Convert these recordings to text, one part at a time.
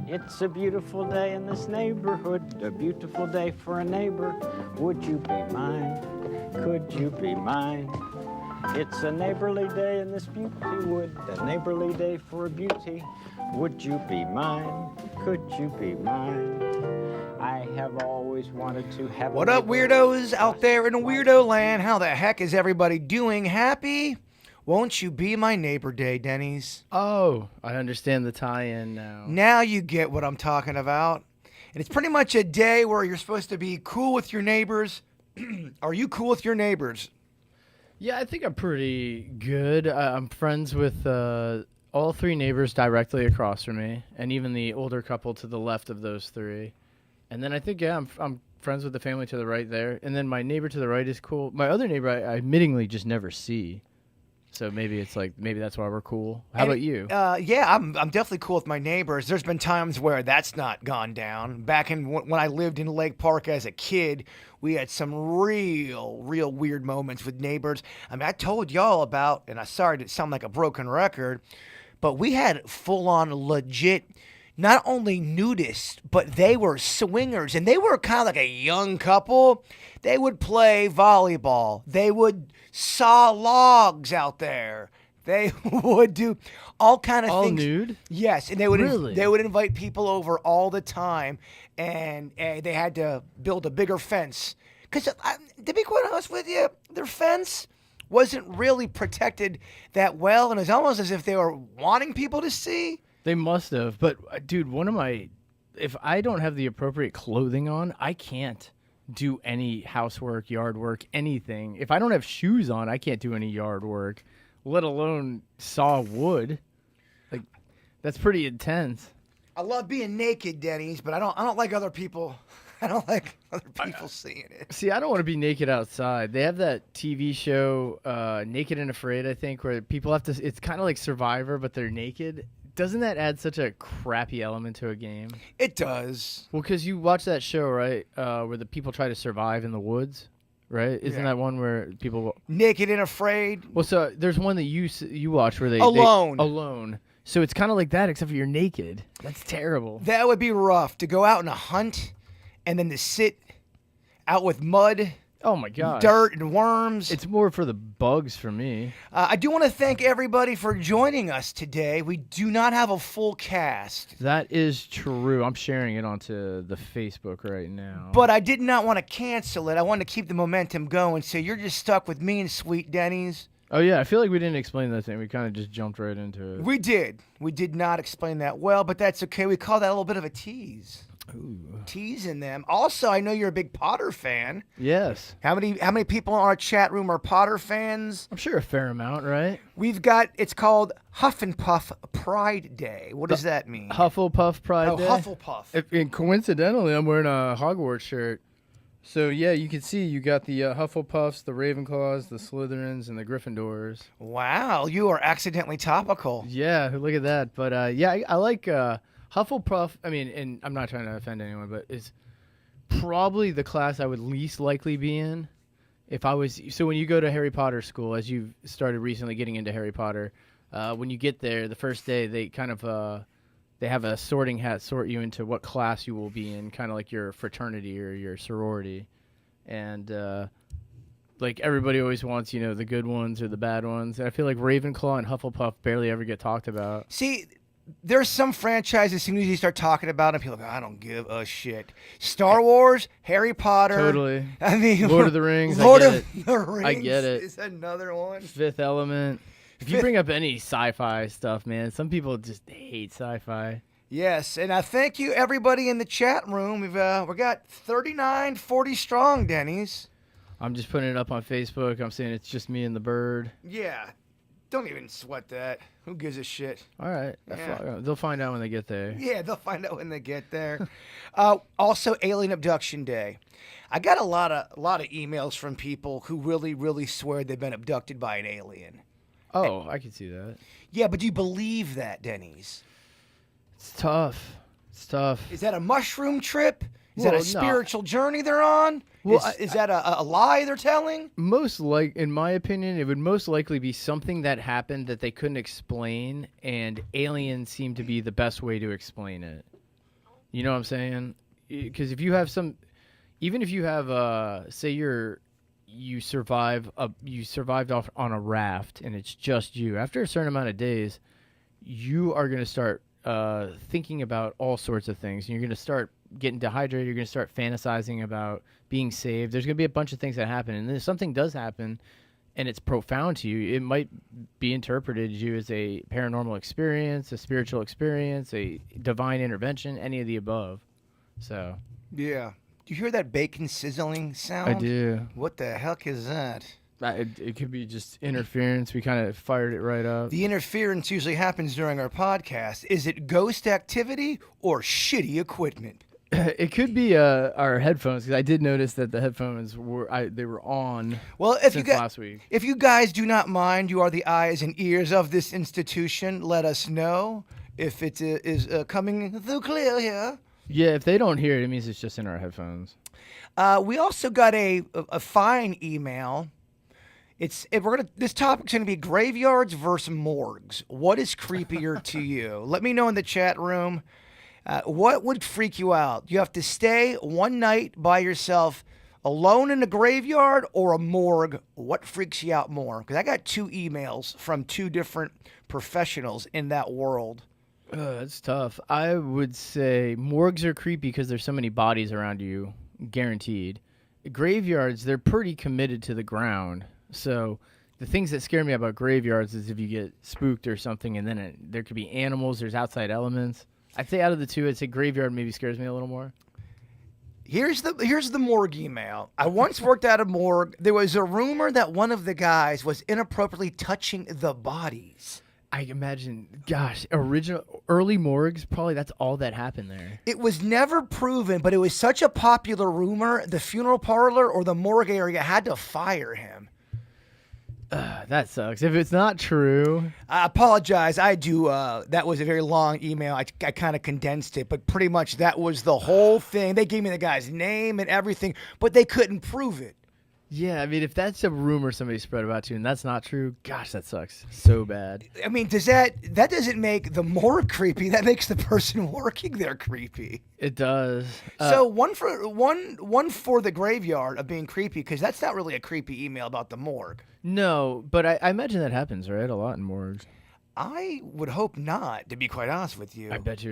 It's a beautiful day in this neighborhood, a beautiful day for a neighbor. Would you be mine? Could you be mine? It's a neighborly day in this beauty wood, a neighborly day for a beauty. Would you be mine? Could you be mine? I have always wanted to have. What up, weirdos out there in weirdo land? How the heck is everybody doing? Happy? Won't you be my neighbor day, Denny's? Oh, I understand the tie-in now. Now you get what I'm talking about. And it's pretty much a day where you're supposed to be cool with your neighbors. Are you cool with your neighbors? Yeah, I think I'm pretty good. I'm friends with all three neighbors directly across from me, and even the older couple to the left of those three. And then I think, yeah, I'm friends with the family to the right there. And then my neighbor to the right is cool. My other neighbor I admittingly just never see. So maybe that's why we're cool. How about you? Yeah, I'm definitely cool with my neighbors. There's been times where that's not gone down. Back in when I lived in Lake Park as a kid, we had some real weird moments with neighbors. I mean, I told y'all about, and I'm sorry to sound like a broken record, but we had full-on legit, not only nudists, but they were swingers, and they were kind of like a young couple. They would play volleyball. They would saw logs out there. They would do all kind of things. All nude? Yes, and they would Really? they would invite people over all the time, and they had to build a bigger fence. Because to be quite honest with you, their fence wasn't really protected that well, and it was almost as if they were wanting people to see. They must have. But, dude, if I don't have the appropriate clothing on, I can't do any housework, yard work, anything. If I don't have shoes on, I can't do any yard work, let alone saw wood. Like, that's pretty intense. I love being naked, Denny's, but I don't like other people. I don't like other people seeing it. See, I don't want to be naked outside. They have that TV show, Naked and Afraid, I think, where people have to. It's kind of like Survivor, but they're naked. Doesn't that add such a crappy element to a game? It does. Well, because you watch that show, right, where the people try to survive in the woods, right? Isn't that one where people Naked and Afraid? Well, so there's one that you watch where Alone. Alone. So it's kind of like that, except for you're naked. That's terrible. That would be rough to go out on a hunt, and then to sit out with mud. Oh, my God. Dirt and worms. It's more for the bugs for me. I do want to thank everybody for joining us today. We do not have a full cast. That is true. I'm sharing it onto the Facebook right now. But I did not want to cancel it. I wanted to keep the momentum going, so you're just stuck with me and Sweet Denny's. Oh, yeah. I feel like we didn't explain that thing. We kind of just jumped right into it. We did. We did not explain that well, but that's okay. We call that a little bit of a tease. Ooh. Teasing them. Also, I know you're a big Potter fan. Yes. How many people in our chat room are Potter fans? I'm sure a fair amount, right? It's called Huff and Puff Pride Day. What does that mean? Hufflepuff Pride Day? Hufflepuff. And coincidentally, I'm wearing a Hogwarts shirt. So, yeah, you can see you got the Hufflepuffs, the Ravenclaws, the Slytherins, and the Gryffindors. Wow, you are accidentally topical. Yeah, look at that. But, yeah, I like Hufflepuff. I mean, and I'm not trying to offend anyone, but it's probably the class I would least likely be in if I was. So when you go to Harry Potter school, as you've started recently getting into Harry Potter, when you get there, the first day, they kind of they have a sorting hat sort you into what class you will be in, kind of like your fraternity or your sorority. And like everybody always wants, the good ones or the bad ones. And I feel like Ravenclaw and Hufflepuff barely ever get talked about. See, there's some franchises, as soon as you start talking about them, people go, I don't give a shit. Star Wars, Harry Potter. Totally. I mean, Lord of the Rings. Lord I get of it. the Rings I get it. is another one. Fifth Element. If you bring up any sci-fi stuff, man, some people just hate sci-fi. Yes, and I thank you, everybody in the chat room. We got 39, 40 strong, Denny's. I'm just putting it up on Facebook. I'm saying it's just me and the bird. Yeah. Don't even sweat that. Who gives a shit? All right. Yeah. They'll find out when they get there. Yeah, they'll find out when they get there. Also, Alien Abduction Day. I got a lot of emails from people who really swear they've been abducted by an alien. Oh, I can see that. Yeah, but do you believe that, Denny's? It's tough. Is that a mushroom trip? Is that a spiritual journey they're on? Well, is that a lie they're telling? in my opinion, it would most likely be something that happened that they couldn't explain, and aliens seem to be the best way to explain it. You know what I'm saying? Because if you have even if you have, say you survived off on a raft and it's just you. After a certain amount of days, you are going to start thinking about all sorts of things. And you're going to start getting dehydrated. You're going to start fantasizing about being saved. There's going to be a bunch of things that happen. And then if something does happen and it's profound to you, it might be interpreted to you as a paranormal experience, a spiritual experience, a divine intervention, any of the above. So, yeah. Do you hear that bacon sizzling sound? I do. What the heck is that? It could be just interference. We kind of fired it right up. The interference usually happens during our podcast. Is it ghost activity or shitty equipment? It could be our headphones, because I did notice that the headphones were on. Well, last week. If you guys do not mind, you are the eyes and ears of this institution. Let us know if it is coming through clear here. Yeah, if they don't hear it, it means it's just in our headphones. We also got a fine email. This topic's going to be graveyards versus morgues. What is creepier to you? Let me know in the chat room. What would freak you out? You have to stay one night by yourself alone in a graveyard or a morgue. What freaks you out more? Because I got 2 emails from 2 different professionals in that world. That's tough. I would say morgues are creepy because there's so many bodies around you, guaranteed. Graveyards, they're pretty committed to the ground. So the things that scare me about graveyards is if you get spooked or something, and then there could be animals, there's outside elements. I'd say out of the 2, I'd say graveyard maybe scares me a little more. Here's the morgue email. I once worked at a morgue. There was a rumor that one of the guys was inappropriately touching the bodies. I imagine, gosh, early morgues, probably that's all that happened there. It was never proven, but it was such a popular rumor, the funeral parlor or the morgue area had to fire him. That sucks. If it's not true... I apologize. That was a very long email. I kind of condensed it, but pretty much that was the whole thing. They gave me the guy's name and everything, but they couldn't prove it. Yeah, I mean, if that's a rumor somebody spread about you and that's not true, gosh, that sucks so bad. I mean, that doesn't make the morgue creepy. That makes the person working there creepy. It does. So one for the graveyard of being creepy, because that's not really a creepy email about the morgue. No, but I imagine that happens, right? A lot in morgues. I would hope not, to be quite honest with you. I bet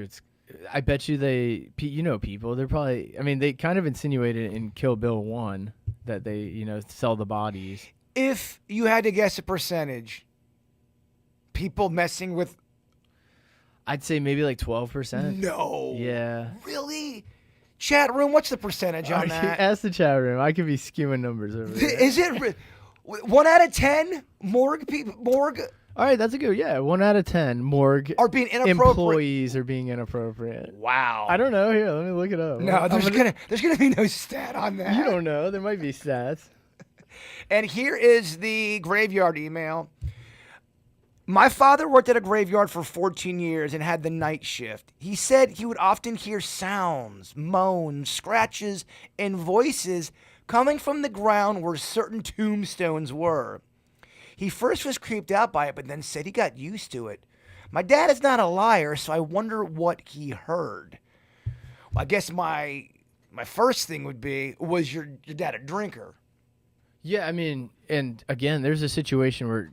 you they, people, they're probably, I mean, they kind of insinuated in Kill Bill 1 that they, sell the bodies. If you had to guess a percentage, people messing with... I'd say maybe like 12%. No. Yeah. Really? Chat room, what's the percentage on that? Ask the chat room. I could be skewing numbers over there. Is it 1 out of 10 morgue people? Morgue? All right, that's a good. Yeah, 1 out of 10 morgue are being inappropriate. Employees are being inappropriate. Wow. I don't know. Here, let me look it up. No, there's gonna be no stat on that. You don't know. There might be stats. And here is the graveyard email. My father worked at a graveyard for 14 years and had the night shift. He said he would often hear sounds, moans, scratches, and voices coming from the ground where certain tombstones were. He first was creeped out by it, but then said he got used to it. My dad is not a liar, so I wonder what he heard. Well, I guess my first thing would be, was your dad a drinker? Yeah, I mean, and again, there's a situation where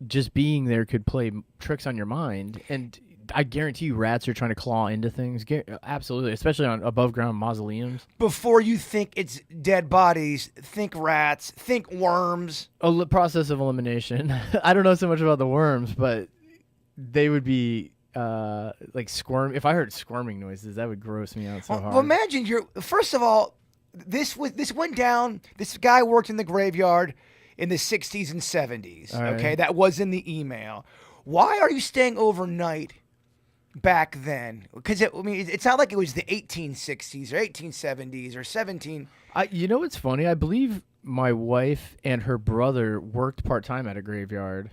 just being there could play tricks on your mind, and I guarantee you rats are trying to claw into things. Absolutely, especially on above-ground mausoleums. Before you think it's dead bodies, think rats, think worms. A process of elimination. I don't know so much about the worms, but they would be like squirm. If I heard squirming noises, that would gross me out so hard. Well, imagine first of all, this went down. This guy worked in the graveyard in the 60s and 70s. Right. Okay, that was in the email. Why are you staying overnight back then? Because it's not like it was the 1860s or 1870s or 17. You know what's funny? I believe my wife and her brother worked part-time at a graveyard.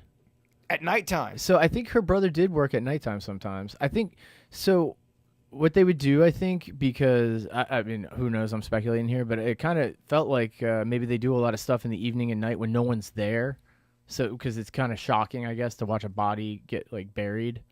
At nighttime. So I think her brother did work at nighttime sometimes. I think so. what they would do, I think, because I mean, who knows? I'm speculating here, but it kind of felt like maybe they do a lot of stuff in the evening and night when no one's there. So because it's kind of shocking, I guess, to watch a body get like buried.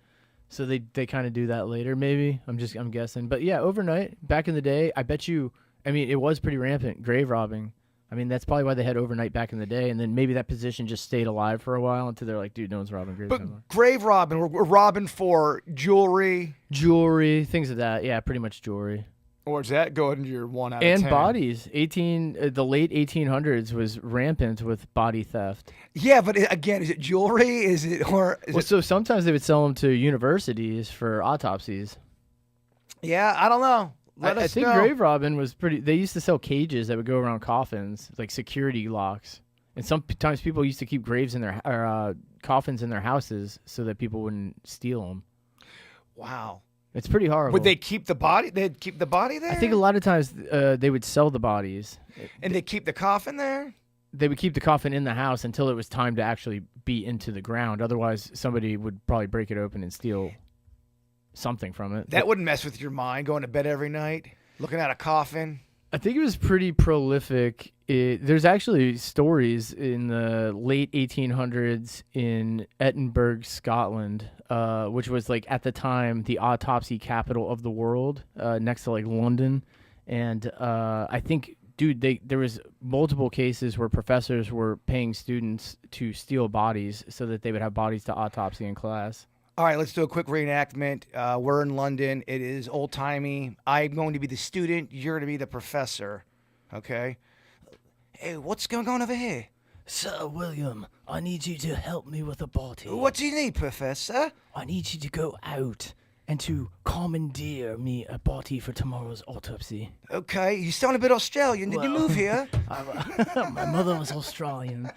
So they kind of do that later, maybe. I'm guessing, but yeah, overnight back in the day, I bet you. I mean, it was pretty rampant grave robbing. I mean, that's probably why they had overnight back in the day, and then maybe that position just stayed alive for a while until they're like, dude, no one's robbing graves anymore. But grave robbing, we're robbing for jewelry, Things of that. Yeah, pretty much jewelry. or does that go into your 1 out of And 10? bodies. The late 1800s was rampant with body theft. Yeah, but again, is it jewelry? Is it So sometimes they would sell them to universities for autopsies. Yeah, I don't know. I think know. grave robbing was pretty. They used to sell cages that would go around coffins, like security locks. And sometimes people used to keep graves in their coffins in their houses so that people wouldn't steal them. Wow. It's pretty horrible. Would they keep the body? They'd keep the body there? I think a lot of times they would sell the bodies. And they keep the coffin there? They would keep the coffin in the house until it was time to actually be into the ground. Otherwise, somebody would probably break it open and steal something from it. That wouldn't mess with your mind, going to bed every night, looking at a coffin. I think it was pretty prolific. There's actually stories in the late 1800s in Edinburgh, Scotland, which was like at the time the autopsy capital of the world, next to like London. And I think, dude, there was multiple cases where professors were paying students to steal bodies so that they would have bodies to autopsy in class. All right, let's do a quick reenactment. We're in London. It is old-timey. I'm going to be the student. You're going to be the professor. Okay? Hey, what's going on over here? Sir William, I need you to help me with a body. What do you need, Professor? I need you to go out and to commandeer me a body for tomorrow's autopsy. Okay, you sound a bit Australian. Did you Well- move here? My mother was Australian.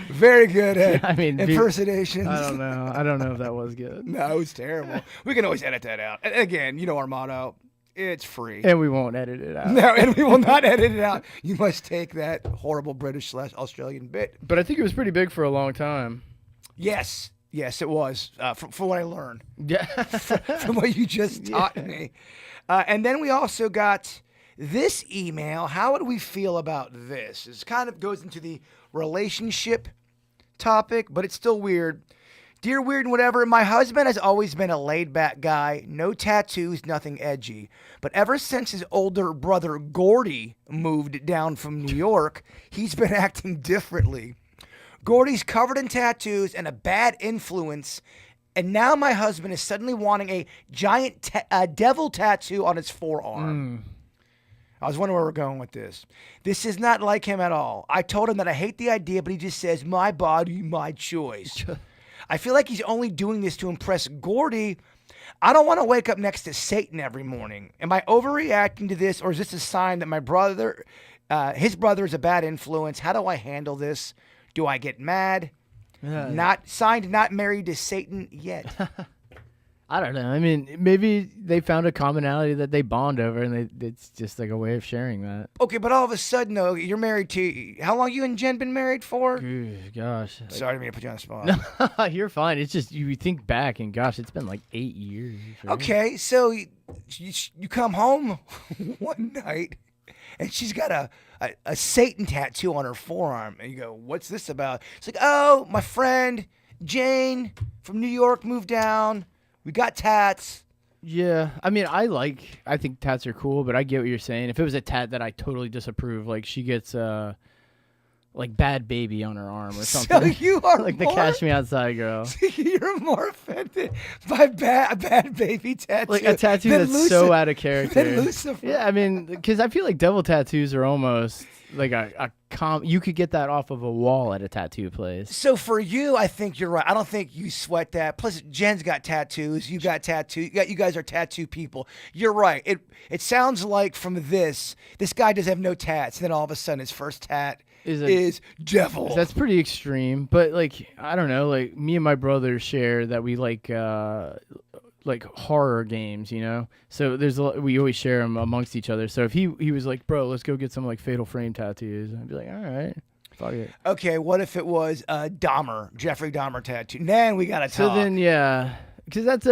Very good at I mean, impersonations. I don't know if that was good. No, it's terrible. We can always edit that out. And again, you know our motto. It's free. And we won't edit it out. No, and we will not edit it out. You must take that horrible British/Australian bit. But I think it was pretty big for a long time. Yes, it was. From what I learned, Yeah. from what you just taught me. And then we also got this email. How would we feel about this? It kind of goes into the relationship topic, but it's still weird. Dear Weird and Whatever, my husband has always been a laid-back guy, no tattoos, nothing edgy. But ever since his older brother Gordy moved down from New York, he's been acting differently. Gordy's covered in tattoos and a bad influence, and now my husband is suddenly wanting a giant devil tattoo on his forearm. I was wondering where we're going with this. This is not like him at all. I told him that I hate the idea, but he just says, my body, my choice. I feel like he's only doing this to impress Gordy. I don't want to wake up next to Satan every morning. Am I overreacting to this, or is this a sign that my brother, his brother is a bad influence? How do I handle this? Do I get mad? Not married to Satan yet. I don't know. I mean, maybe they found a commonality that they bond over, and it's just like a way of sharing that. Okay, but all of a sudden, though, you're married to... How long you and Jen been married for? Gosh. Sorry, I didn't mean to put you on the spot. You're fine. It's just you think back, and gosh, it's been like 8 years. Right? Okay, so you come home one night, and she's got a Satan tattoo on her forearm, and you go, what's this about? It's like, oh, my friend Jane from New York moved down. We got tats. Yeah, I mean, I think tats are cool, but I get what you're saying. If it was a tat that I totally disapprove, like she gets like Bad Baby on her arm or something. So you are like more, the Catch Me Outside girl. You're more offended by bad baby tattoo. Like a tattoo than that's so out of character. Than Lucifer. Yeah, I mean, because I feel like devil tattoos are almost like you could get that off of a wall at a tattoo place. So for you, I think you're right. I don't think you sweat that. Plus, Jen's got tattoos. You got tattoo. You guys are tattoo people. You're right. It sounds like from this guy does have no tats. And then all of a sudden, his first tat is devil. That's pretty extreme. But like, I don't know. Like me and my brother share that we like horror games, you know. So we always share them amongst each other. So if he was like, bro, let's go get some like Fatal Frame tattoos, I'd be like, all right, fuck it. Okay, what if it was Jeffrey Dahmer tattoo? Then we gotta talk. So then, yeah, because that's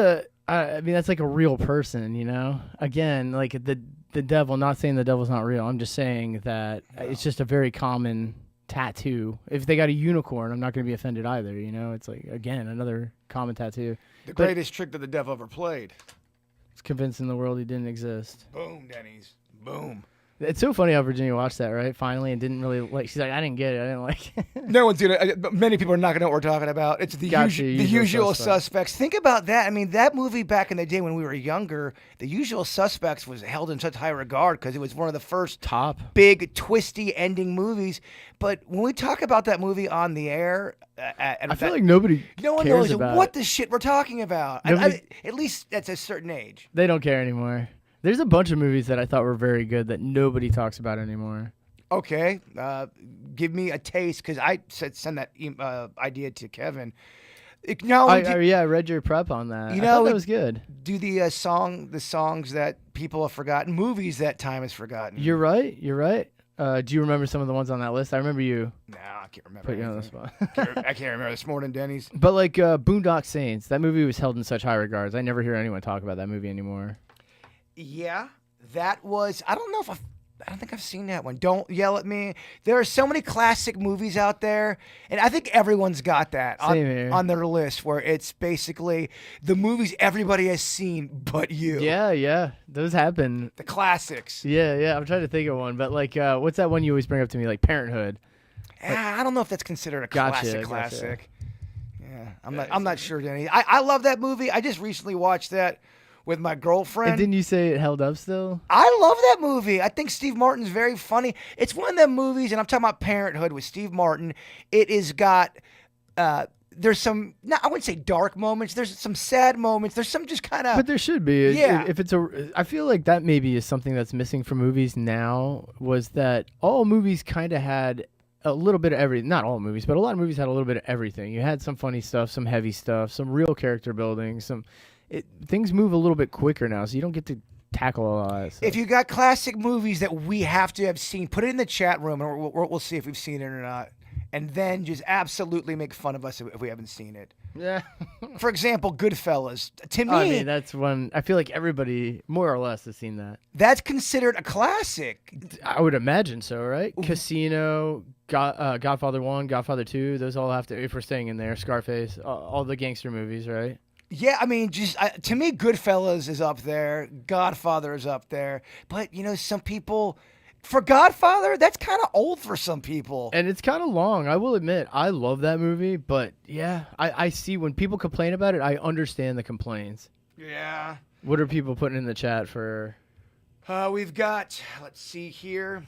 I mean, that's like a real person, you know? Again, like the devil, not saying the devil's not real. I'm just saying that it's just a very common tattoo. If they got a unicorn, I'm not going to be offended either, you know? It's like, again, another common tattoo. The greatest trick that the devil ever played. It's convincing the world he didn't exist. Boom, Denny's. Boom. It's so funny how Virginia watched that, right? Finally, and didn't really like. She's like, I didn't get it. I didn't like it. No one's gonna. Many people are not gonna know what we're talking about. It's the usual suspects. Think about that. I mean, that movie back in the day when we were younger, The Usual Suspects was held in such high regard because it was one of the first Top big twisty ending movies. But when we talk about that movie on the air, I feel like no one knows about what the shit we're talking about. At least at a certain age. They don't care anymore. There's a bunch of movies that I thought were very good that nobody talks about anymore. Okay, give me a taste because I said send that idea to Kevin. I read your prep on that. I thought that was good. Do the songs that people have forgotten, movies that time has forgotten. You're right. Do you remember some of the ones on that list? I remember you. No, I can't remember. Put you on the spot. I can't remember this morning, Denny's. But like Boondock Saints, that movie was held in such high regards. I never hear anyone talk about that movie anymore. Yeah, that was. I don't think I've seen that one. Don't yell at me. There are so many classic movies out there, and I think everyone's got that on their list, where it's basically the movies everybody has seen but you. Yeah, those happen. The classics. Yeah. I'm trying to think of one, but like, what's that one you always bring up to me, like Parenthood? I don't know if that's considered a Gotcha. classic. Yeah, I'm not sure, Denny. I love that movie. I just recently watched that with my girlfriend. And didn't you say it held up still? I love that movie. I think Steve Martin's very funny. It's one of them movies, and I'm talking about Parenthood with Steve Martin. It has got, there's some, I wouldn't say dark moments. There's some sad moments. There's some just kind of. But there should be. Yeah. I feel like that maybe is something that's missing from movies now, was that all movies kind of had a little bit of everything. Not all movies, but a lot of movies had a little bit of everything. You had some funny stuff, some heavy stuff, some real character building, things move a little bit quicker now, so you don't get to tackle a lot of that stuff. If you got classic movies that we have to have seen, put it in the chat room, and we'll see if we've seen it or not. And then just absolutely make fun of us if we haven't seen it. Yeah. For example, Goodfellas. To me, I mean, that's one. I feel like everybody more or less has seen that. That's considered a classic. I would imagine so, right? Casino, Godfather 1, Godfather 2, those all have to, if we're staying in there, Scarface, all the gangster movies, right? Yeah, I mean, to me, Goodfellas is up there. Godfather is up there. But, some people, for Godfather, that's kind of old for some people. And it's kind of long. I will admit, I love that movie. But, yeah, I see when people complain about it, I understand the complaints. Yeah. What are people putting in the chat for? We've got, let's see here.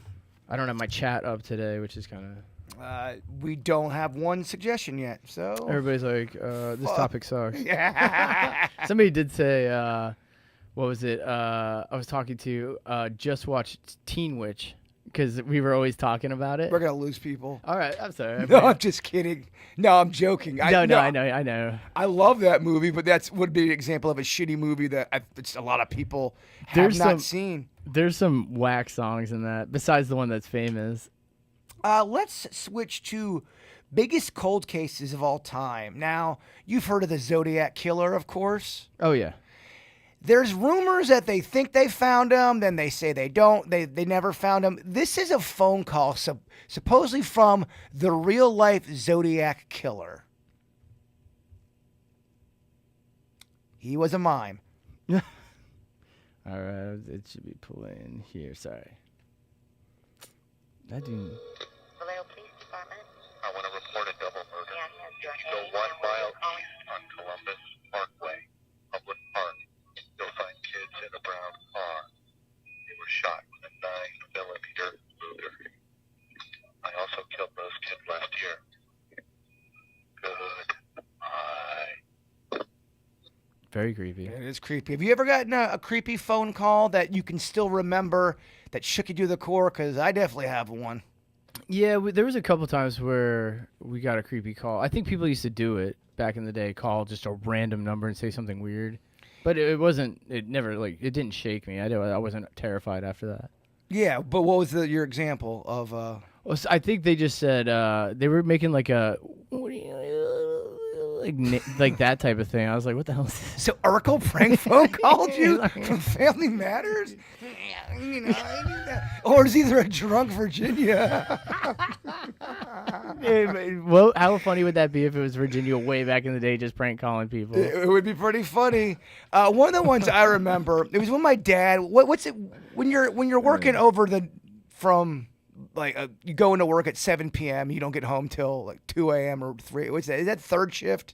I don't have my chat up today, which is kind of... we don't have one suggestion yet, so everybody's like, this topic sucks. Somebody did say, what was it? I was talking to just watched Teen Witch because we were always talking about it. We're gonna lose people. All right, I'm sorry. No, I'm just kidding. No, I'm joking. I know. I love that movie, but would be an example of a shitty movie that it's a lot of people have not seen. There's some whack songs in that, besides the one that's famous. Let's switch to biggest cold cases of all time. Now, you've heard of the Zodiac Killer, of course. Oh, yeah. There's rumors that they think they found him, then they say they don't. They never found him. This is a phone call supposedly from the real-life Zodiac Killer. He was a mime. All right, it should be pulling here. Sorry. That dude... Vallejo Police Department. I want to report a double murder. Go 1 mile east on Columbus Parkway, public park. You'll find kids in a brown car. They were shot with a 9mm Luger. I also killed those kids last year. Goodbye. Very creepy. It is creepy. Have you ever gotten a creepy phone call that you can still remember that shook you to the core? Because I definitely have one. Yeah, there was a couple times where we got a creepy call. I think people used to do it back in the day, call just a random number and say something weird. But it didn't shake me. I wasn't terrified after that. Yeah, but what was your example of... Well, I think they just said they were making like a like that type of thing. I was like, what the hell is this? So Urkel prank phone called you from Family Matters? Or is either a drunk Virginia? Well, how funny would that be if it was Virginia way back in the day just prank calling people? It would be pretty funny. One of the ones I remember, it was when my dad. What's it when you're working over from like you go into work at 7 p.m. You don't get home till like 2 a.m. or 3. What's that? Is that third shift?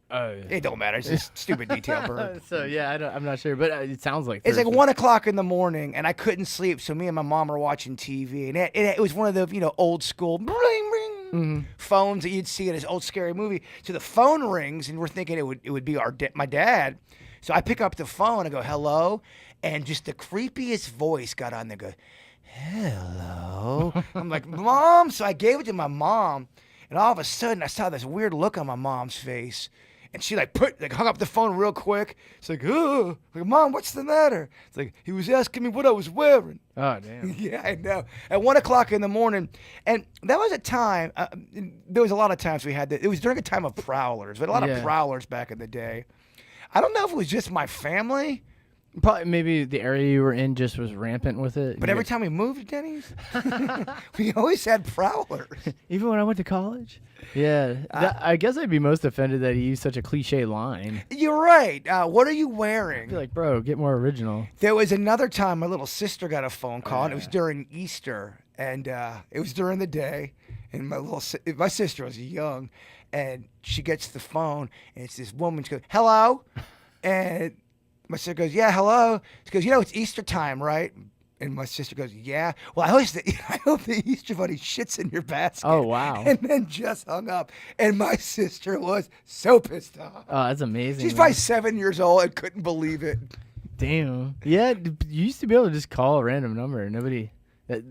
It don't matter. It's just stupid detail, Bird. So yeah, I'm not sure, but it sounds like It's like 1 o'clock in the morning, and I couldn't sleep. So me and my mom are watching TV, and it was one of the old school bling, bling, phones that you'd see in this old scary movie. So the phone rings, and we're thinking it would be my dad. So I pick up the phone and go hello, and just the creepiest voice got on there. Go, hello. I'm like, Mom. So I gave it to my mom, and all of a sudden I saw this weird look on my mom's face. And she hung up the phone real quick. It's like, oh, like, Mom, what's the matter? It's like, he was asking me what I was wearing. Oh, damn. Yeah, I know. At 1 o'clock in the morning. And that was a time, there was a lot of times we had that. It was during a time of prowlers. We had a lot of prowlers back in the day. I don't know if it was just my family. Probably maybe the area you were in just was rampant with it. But every time we moved to Denny's, we always had prowlers. Even when I went to college? Yeah. I guess I'd be most offended that he used such a cliche line. You're right. What are you wearing? I'd be like, bro, get more original. There was another time my little sister got a phone call, and it was during Easter, and it was during the day, and my sister was young, and she gets the phone, and it's this woman. She goes, hello? And my sister goes, yeah, hello. She goes, it's Easter time, right? And my sister goes, yeah. Well, I hope the Easter bunny shits in your basket. Oh, wow. And then just hung up. And my sister was so pissed off. Oh, that's amazing. She's probably 7 years old and couldn't believe it. Damn. Yeah, you used to be able to just call a random number.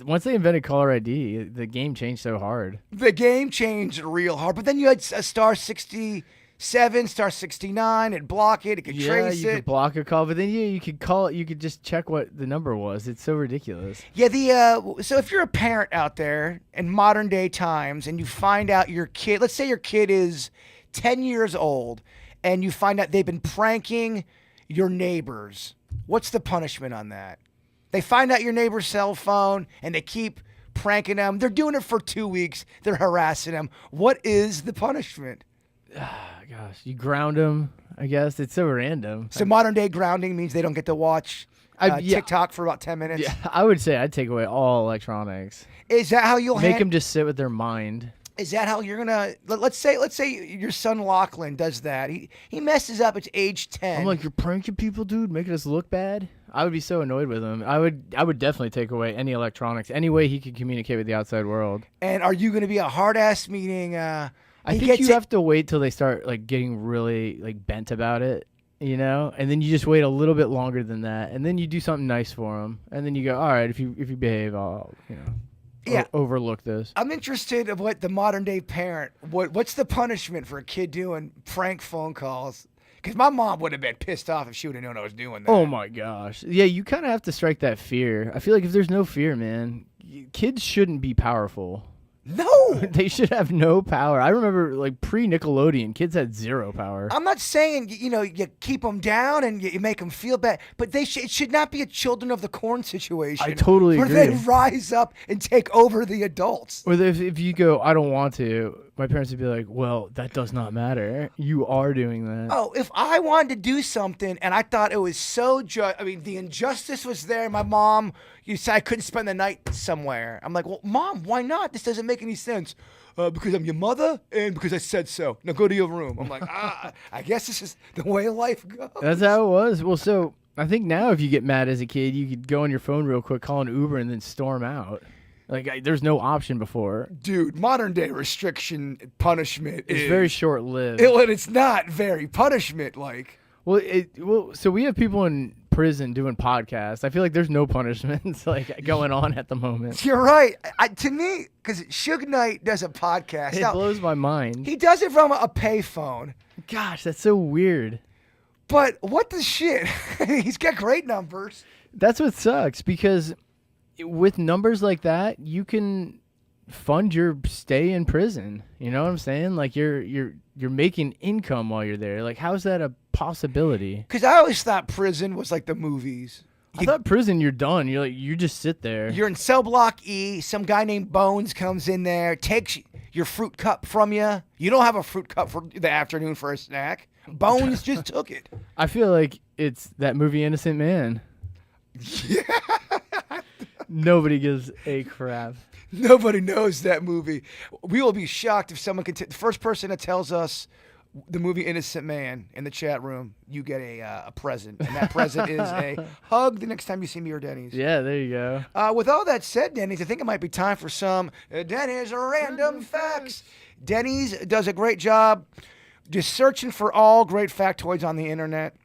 Once they invented caller ID, the game changed so hard. The game changed real hard. But then you had a star 67, star 69, it'd block it, it could trace you it. could block a call, but then you could call it, you could just check what the number was. It's so ridiculous. Yeah, so if you're a parent out there in modern day times and you find out your kid, let's say your kid is 10 years old and you find out they've been pranking your neighbors, what's the punishment on that? They find out your neighbor's cell phone and they keep pranking them. They're doing it for 2 weeks. They're harassing them. What is the punishment? Gosh, you ground them, I guess. It's so random. So modern day grounding means they don't get to watch TikTok for about 10 minutes? Yeah, I would say I'd take away all electronics. Is that how you'll make them just sit with their mind? Is that how you're gonna? Let's say your son Lachlan does that. He messes up. It's age 10. I'm like, you're pranking people, dude, making us look bad. I would be so annoyed with him. I would definitely take away any electronics, any way he could communicate with the outside world. And are you gonna be a hard ass meeting? I think you have to wait till they start like getting really like bent about it, and then you just wait a little bit longer than that, and then you do something nice for them, and then you go, all right, if you behave, I'll overlook this. I'm interested of what the modern day parent, what's the punishment for a kid doing prank phone calls? Because my mom would have been pissed off if she would have known I was doing that. Oh my gosh, yeah, you kind of have to strike that fear. I feel like if there's no fear, man, kids shouldn't be powerful. No, they should have no power. I remember like pre-Nickelodeon, kids had zero power. I'm not saying you keep them down and you make them feel bad, but it should not be a Children of the Corn situation. I totally agree. Where they rise up and take over the adults. Or if you go, I don't want to, my parents would be like, well, that does not matter. You are doing that. Oh, if I wanted to do something and I thought it was so the injustice was there. My mom, you said I couldn't spend the night somewhere. I'm like, well, Mom, why not? This doesn't make any sense. Because I'm your mother and because I said so. Now go to your room. I'm like, I guess this is the way life goes. That's how it was. Well, so I think now if you get mad as a kid, you could go on your phone real quick, call an Uber, and then storm out. Like, there's no option before. Dude, modern day restriction punishment is very short lived. It's not very punishment like. Well, so we have people in prison doing podcasts. I feel like there's no punishments like going on at the moment. You're right. To me, because Suge Knight does a podcast. It blows my mind. He does it from a payphone. Gosh, that's so weird. But what the shit? He's got great numbers. That's what sucks, because with numbers like that, you can fund your stay in prison. You know what I'm saying? Like you're making income while you're there. Like how's that a possibility? Because I always thought prison was like the movies. I thought prison, you're done. You just sit there. You're in cell block E. Some guy named Bones comes in there, takes your fruit cup from you. You don't have a fruit cup for the afternoon for a snack. Bones just took it. I feel like it's that movie Innocent Man. Yeah. Nobody gives a crap. Nobody knows that movie. We will be shocked if someone can. The first person that tells us the movie Innocent Man in the chat room, you get a present, and that present is a hug the next time you see me or Denny's. Yeah, there you go. With all that said, Denny's, I think it might be time for some Denny's random facts. Denny's does a great job just searching for all great factoids on the internet.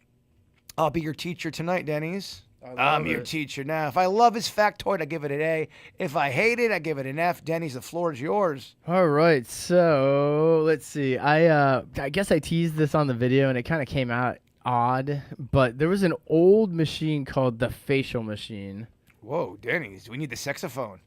I'll be your teacher tonight, Denny's. I'm your teacher now. If I love his factoid, I give it an A. If I hate it, I give it an F. Denny's, the floor is yours. All right, so let's see. I guess I teased this on the video, and it kind of came out odd. But there was an old machine called the facial machine. Whoa, Denny's, we need the saxophone.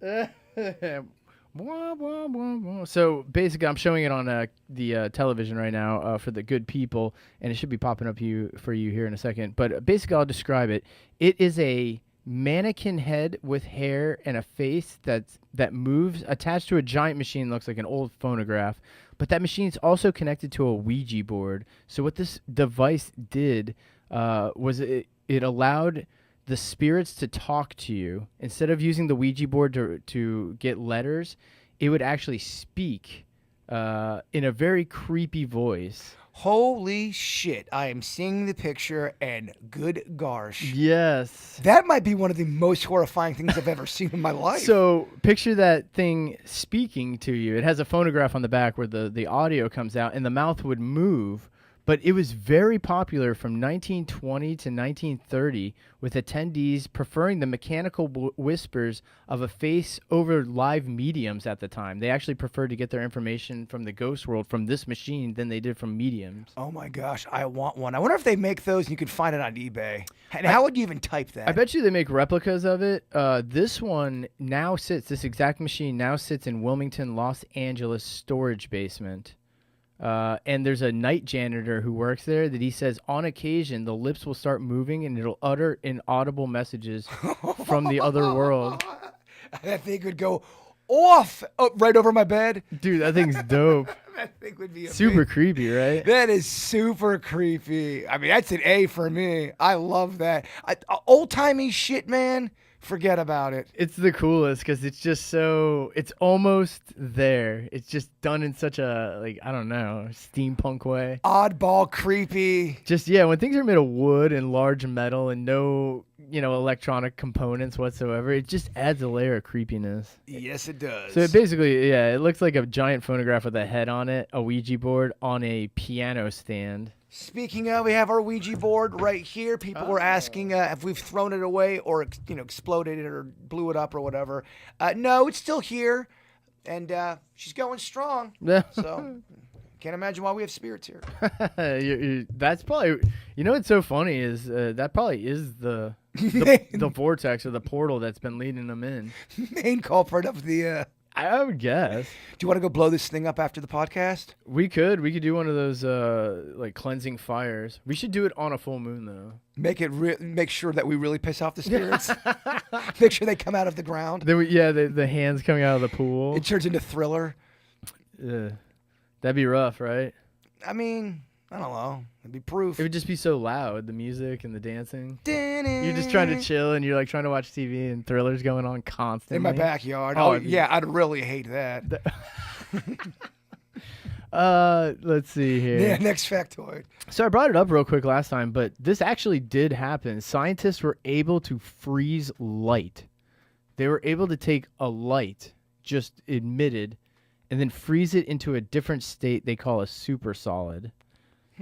So basically, I'm showing it on the television right now for the good people, and it should be popping up for you here in a second. But basically, I'll describe it. It is a mannequin head with hair and a face that moves, attached to a giant machine. Looks like an old phonograph, but that machine is also connected to a Ouija board. So what this device did was it allowed the spirits to talk to you. Instead of using the Ouija board to get letters, it would actually speak in a very creepy voice. Holy shit, I am seeing the picture, and good gosh. Yes. That might be one of the most horrifying things I've ever seen in my life. So picture that thing speaking to you. It has a phonograph on the back where the audio comes out, and the mouth would move. But it was very popular from 1920 to 1930, with attendees preferring the mechanical whispers of a face over live mediums at the time. They actually preferred to get their information from the ghost world from this machine than they did from mediums. Oh my gosh, I want one. I wonder if they make those and you can find it on eBay. And how would you even type that? I bet you they make replicas of it. This exact machine now sits in Wilmington, Los Angeles storage basement. And there's a night janitor who works there that he says on occasion the lips will start moving and it'll utter inaudible messages from the other world. That thing would go off right over my bed. Dude, that thing's dope. That thing would be super creepy, right? That is super creepy. I mean, that's an A for me. I love that. Old-timey shit, man. Forget about it. It's the coolest because it's just so, it's almost there. It's just done in such a, like, I don't know, steampunk way. Oddball, creepy. Just, yeah, when things are made of wood and large metal and no, electronic components whatsoever, it just adds a layer of creepiness. Yes, it does. So it basically, it looks like a giant phonograph with a head on it, a Ouija board on a piano stand. Speaking of, we have our Ouija board right here. People were asking if we've thrown it away or exploded it or blew it up or whatever. No, it's still here, and she's going strong. So can't imagine why we have spirits here. That's probably, what's so funny is that probably is the vortex or the portal that's been leading them in. Main culprit of the... I would guess. Do you want to go blow this thing up after the podcast? We could do one of those like cleansing fires. We should do it on a full moon though. Make sure that we really piss off the spirits. Make sure they come out of the ground. The hands coming out of the pool. It turns into Thriller. That'd be rough, right? I mean, I don't know. It'd be proof. It would just be so loud, the music and the dancing. You're just trying to chill and you're like trying to watch TV and Thriller's going on constantly. In my backyard. Oh yeah, I'd really hate that. Let's see here. Yeah, next factoid. So I brought it up real quick last time, but this actually did happen. Scientists were able to freeze light. They were able to take a light, just emitted, and then freeze it into a different state they call a supersolid.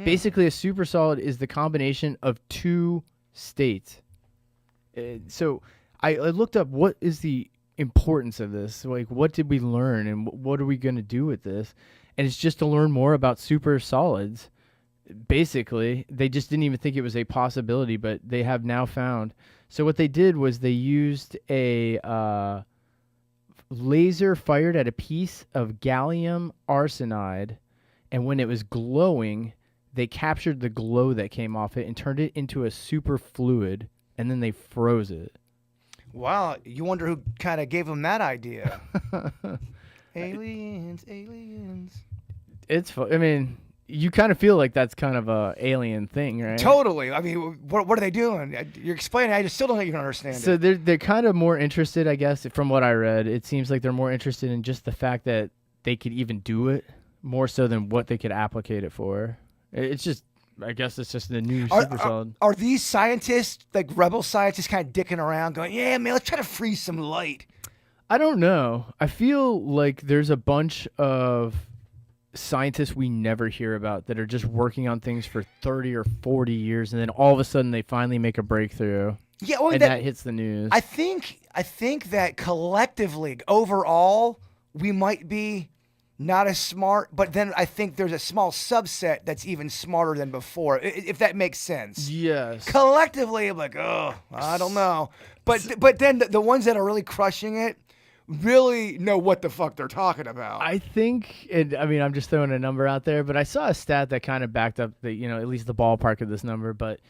Basically, a supersolid is the combination of two states. So I looked up what is the importance of this. Like, what did we learn, and what are we going to do with this? And it's just to learn more about supersolids. Basically, they just didn't even think it was a possibility, but they have now found. So what they did was they used a laser fired at a piece of gallium arsenide, and when it was glowing, they captured the glow that came off it and turned it into a super fluid, and then they froze it. Wow, you wonder who kind of gave them that idea. Aliens. It's I mean, you kind of feel like that's kind of a alien thing, right? Totally. I mean, what are they doing? You're explaining. I just still don't even understand So it. they're kind of more interested, I guess, from what I read. It seems like they're more interested in just the fact that they could even do it, more so than what they could applicate it for. It's just, I guess it's just the new super solid. Are these scientists, like rebel scientists, kind of dicking around going, yeah, man, let's try to freeze some light? I don't know. I feel like there's a bunch of scientists we never hear about that are just working on things for 30 or 40 years, and then all of a sudden they finally make a breakthrough. Yeah, well, and that hits the news. I think that collectively, overall, we might be not as smart, but then I think there's a small subset that's even smarter than before, if that makes sense. Yes. Collectively, I'm like, oh, I don't know. But then the ones that are really crushing it really know what the fuck they're talking about. I think, I mean, I'm just throwing a number out there, but I saw a stat that kind of backed up the, at least the ballpark of this number, but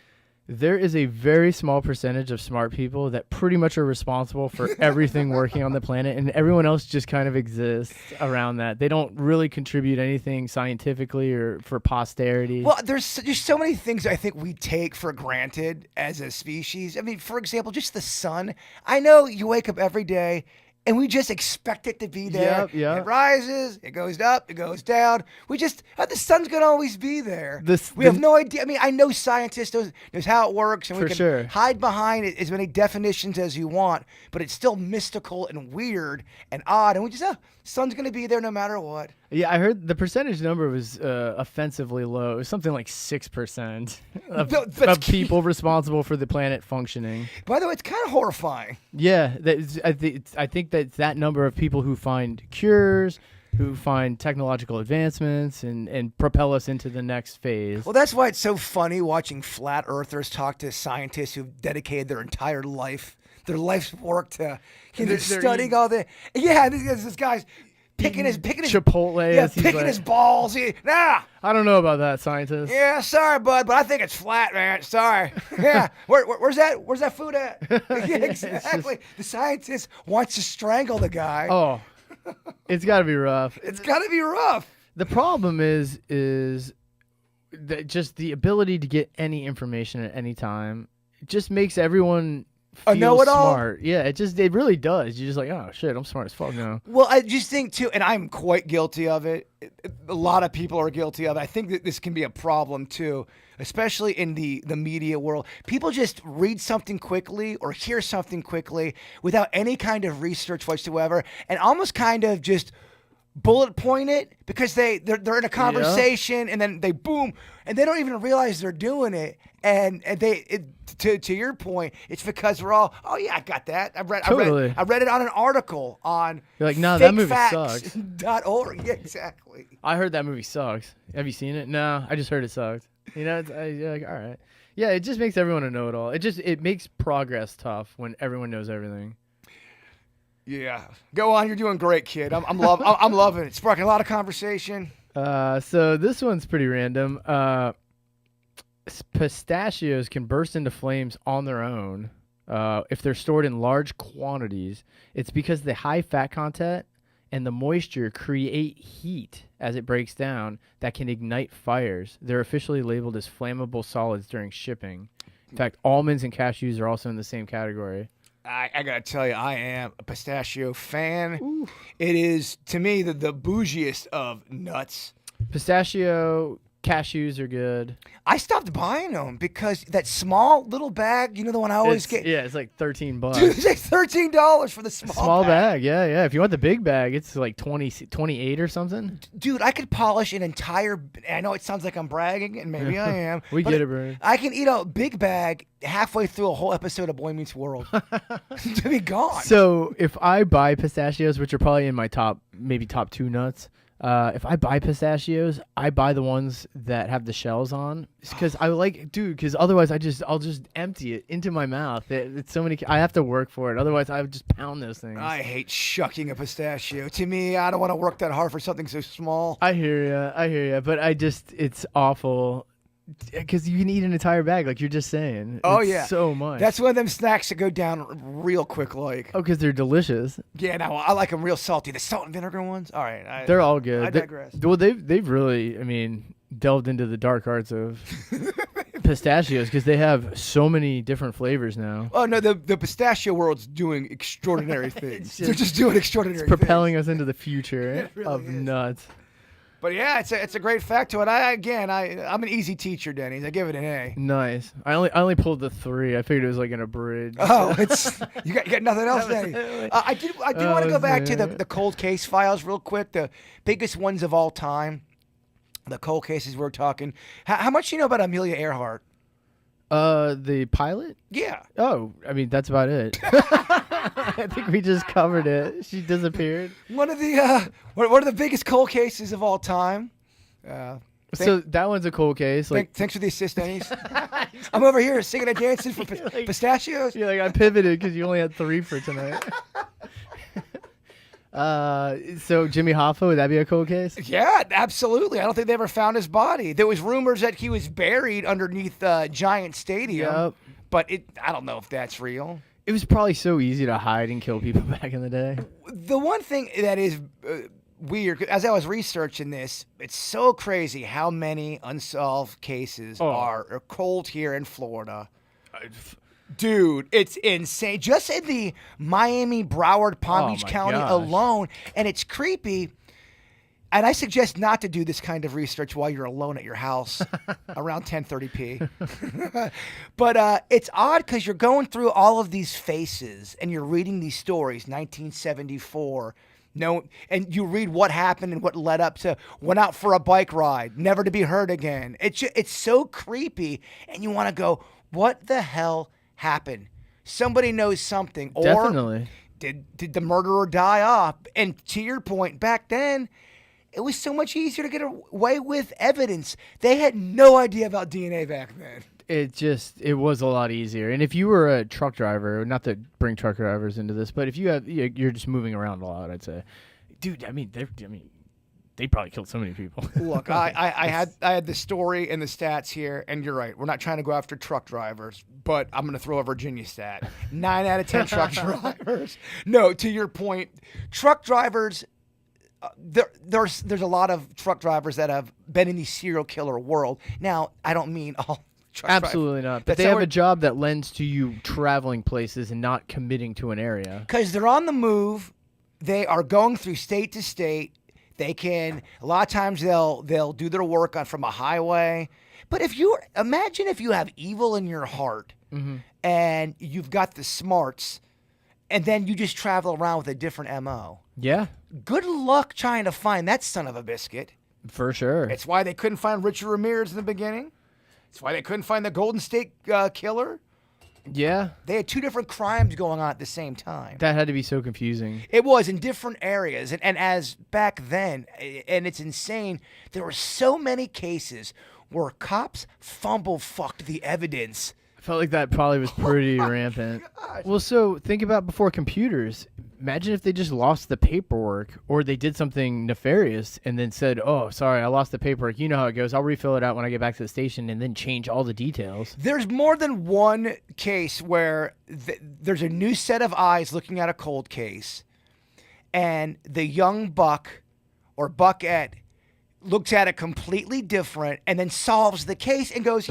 there is a very small percentage of smart people that pretty much are responsible for everything working on the planet, and everyone else just kind of exists around that. They don't really contribute anything scientifically or for posterity. Well, there's so many things I think we take for granted as a species. I mean, for example, just the sun. I know you wake up every day and we just expect it to be there. Yep. It rises, it goes up, it goes down. We just, the sun's going to always be there. We have no idea. I mean, I know scientists knows how it works, and we can hide behind it as many definitions as you want, but it's still mystical and weird and odd. And we just, sun's going to be there no matter what. Yeah, I heard the percentage number was offensively low. It was something like 6% of people responsible for the planet functioning. By the way, it's kind of horrifying. Yeah, I think that number of people who find cures, who find technological advancements, and propel us into the next phase. Well, that's why it's so funny watching flat earthers talk to scientists who've dedicated their entire life, their life's work to studying all the. Yeah, this guy's picking his Chipotle. Yeah, picking his balls. I don't know about that, scientist. Yeah, sorry, bud, but I think it's flat, man. Sorry. Yeah, where's that food at? Yeah, exactly. The scientist wants to strangle the guy. Oh, it's got to be rough. It's got to be rough. The problem is that just the ability to get any information at any time just makes everyone feel smart. Yeah, it really does. You're just like, oh shit, I'm smart as fuck now. Well, I just think too, and I'm quite guilty of it. A lot of people are guilty of it. I think that this can be a problem too, especially in the media world. People just read something quickly or hear something quickly without any kind of research whatsoever, and almost kind of just bullet point it because they're in a conversation and then they boom and they don't even realize they're doing it. And to your point, it's because we're all, oh yeah, I got that. I read it on an article on. You're like, no, that movie sucks. .org. Yeah, exactly. I heard that movie sucks. Have you seen it? No, I just heard it sucked. You're like, all right. Yeah, it just makes everyone a know-it-all. It makes progress tough when everyone knows everything. Yeah, go on. You're doing great, kid. I'm loving it. Sparking a lot of conversation. So this one's pretty random. Pistachios can burst into flames on their own if they're stored in large quantities. It's because the high fat content and the moisture create heat as it breaks down that can ignite fires. They're officially labeled as flammable solids during shipping. In fact, almonds and cashews are also in the same category. I gotta tell you, I am a pistachio fan. Ooh. It is, to me, the bougiest of nuts. Pistachio, cashews are good. I stopped buying them because that small little bag, the one I always get. Yeah, it's like $13. Dude, it's like $13 for the small bag. Yeah. If you want the big bag, it's like 28 or something. Dude, I could polish an entire. I know it sounds like I'm bragging, and maybe I am. We get it, bro. I can eat a big bag halfway through a whole episode of Boy Meets World to be gone. So if I buy pistachios, which are probably in my top 2 nuts. If I buy pistachios, I buy the ones that have the shells on, because I like, dude. Because otherwise, I'll just empty it into my mouth. It's so many. I have to work for it. Otherwise, I would just pound those things. I hate shucking a pistachio. To me, I don't want to work that hard for something so small. I hear you. But it's awful. Because you can eat an entire bag, like you're just saying. Oh, It's yeah. so much. That's one of them snacks that go down real quick, like. because they're delicious. Yeah, no, I like them real salty. The salt and vinegar ones. All right, They're all good. I digress. Well, they've really, I mean, delved into the dark arts of pistachios because they have so many different flavors now. Oh no, the pistachio world's doing extraordinary things. They're just doing extraordinary Propelling us into the future It really of is. nuts. But yeah, it's a great factoid. I'm an easy teacher, Denny's. I give it an A. Nice. I only pulled the 3. I figured it was like an abridged. Oh, it's you got nothing else, Denny. I do want to go back to the cold case files real quick. The biggest ones of all time. The cold cases we're talking. How much do you know about Amelia Earhart? The pilot? Yeah. Oh, I mean that's about it. I think we just covered it. She disappeared. One of the biggest cold cases of all time. So that one's a cold case. Like Thanks for the assist, Denny's. I'm over here singing and dancing for pistachios. you're like I pivoted because you only had 3 for tonight. So Jimmy Hoffa, would that be a cold case? Yeah, absolutely. I don't think they ever found his body. There was rumors that he was buried underneath Giant Stadium, Yep. but I don't know if that's real. It was probably so easy to hide and kill people back in the day. The one thing that is weird, as I was researching this, it's so crazy how many unsolved cases are cold here in Florida. Dude, it's insane. Just in the Miami, Broward, Palm Beach my County gosh. alone, and it's creepy. And I suggest not to do this kind of research while you're alone at your house around 10:30 p. But it's odd because you're going through all of these faces and you're reading these stories, 1974. No, and you read what happened and what led up to went out for a bike ride, never to be heard again. It's so creepy, and you want to go, what the hell happened? Somebody knows something, or Definitely. did the murderer die off? And to your point, back then, it was so much easier to get away with evidence. They had no idea about DNA back then. It was a lot easier. And if you were a truck driver, not to bring truck drivers into this, but if you're just moving around a lot, I'd say, dude, they probably killed so many people. Look, I had the story and the stats here, and you're right. We're not trying to go after truck drivers, but I'm going to throw a Virginia stat. 9 out of 10 truck drivers. No, to your point, truck drivers. There's a lot of truck drivers that have been in the serial killer world. Now, I don't mean all truck Absolutely not. But That's they how have we're- a job that lends to you traveling places and not committing to an area. because they're on the move. They are going through state to state. They can a lot of times they'll do their work on from a highway. But imagine if you have evil in your heart and you've got the smarts, and then you just travel around with a different MO. Yeah, Good luck trying to find that son of a biscuit. for sure. It's why they couldn't find Richard Ramirez in the beginning. It's why they couldn't find the Golden State Killer. Yeah, They had 2 different crimes going on at the same time. that had to be so confusing. It was in different areas. And as back then, and it's insane, there were so many cases where cops fucked the evidence. I felt like that probably was pretty rampant. Well, so think about before computers. Imagine if they just lost the paperwork or they did something nefarious and then said, oh, sorry, I lost the paperwork. You know how it goes. I'll refill it out when I get back to the station and then change all the details. There's more than one case where there's a new set of eyes looking at a cold case, and the young buck or buckette looks at it completely different and then solves the case and goes,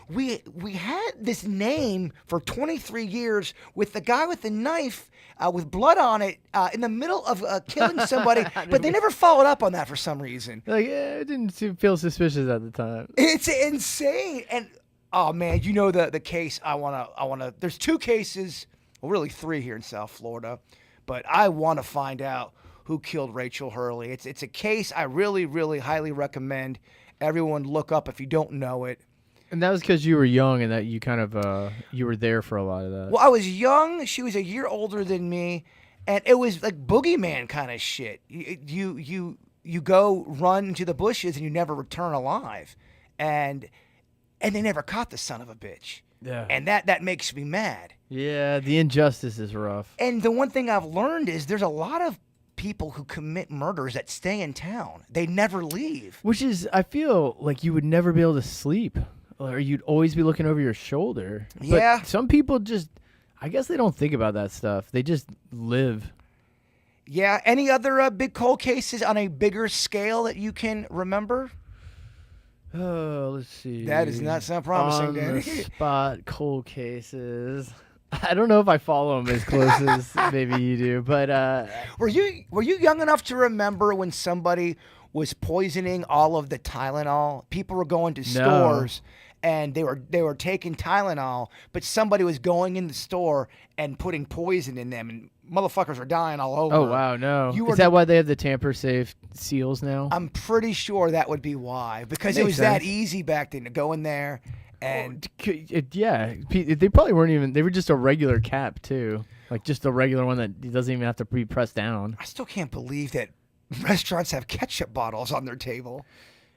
we had this name for 23 years with the guy with the knife with blood on it in the middle of killing somebody, but they never followed up on that for some reason. Like, it didn't feel suspicious at the time. It's insane. And oh man, the case I wanna there's 2 cases, well really 3 here in South Florida, but I wanna find out who killed Rachel Hurley. It's a case I really, really highly recommend everyone look up if you don't know it. And that was because you were young and that you kind of, you were there for a lot of that. Well, I was young. She was a year older than me, and it was like boogeyman kind of shit. You you go run into the bushes and you never return alive, and they never caught the son of a bitch. Yeah. And that makes me mad. Yeah, the injustice is rough. And the one thing I've learned is there's a lot of people who commit murders that stay in town. They never leave. Which is, I feel like you would never be able to sleep, or you'd always be looking over your shoulder. Yeah. But some people just, I guess they don't think about that stuff. They just live. Yeah. Any other big cold cases on a bigger scale that you can remember? Oh, let's see. That does not sound promising, On Danny. the spot cold cases. I don't know if I follow them as close as maybe you do, but Were you young enough to remember when somebody was poisoning all of the Tylenol? People were going to stores and they were taking Tylenol, but somebody was going in the store and putting poison in them, and motherfuckers were dying all over. oh wow, no. You were Is that why they have the tamper-safe seals now? I'm pretty sure that would be why, because it Makes was that sense. easy back then to go in there and Yeah, they probably weren't even. They were just a regular cap too, like just a regular one that doesn't even have to be pressed down. I still can't believe that restaurants have ketchup bottles on their table.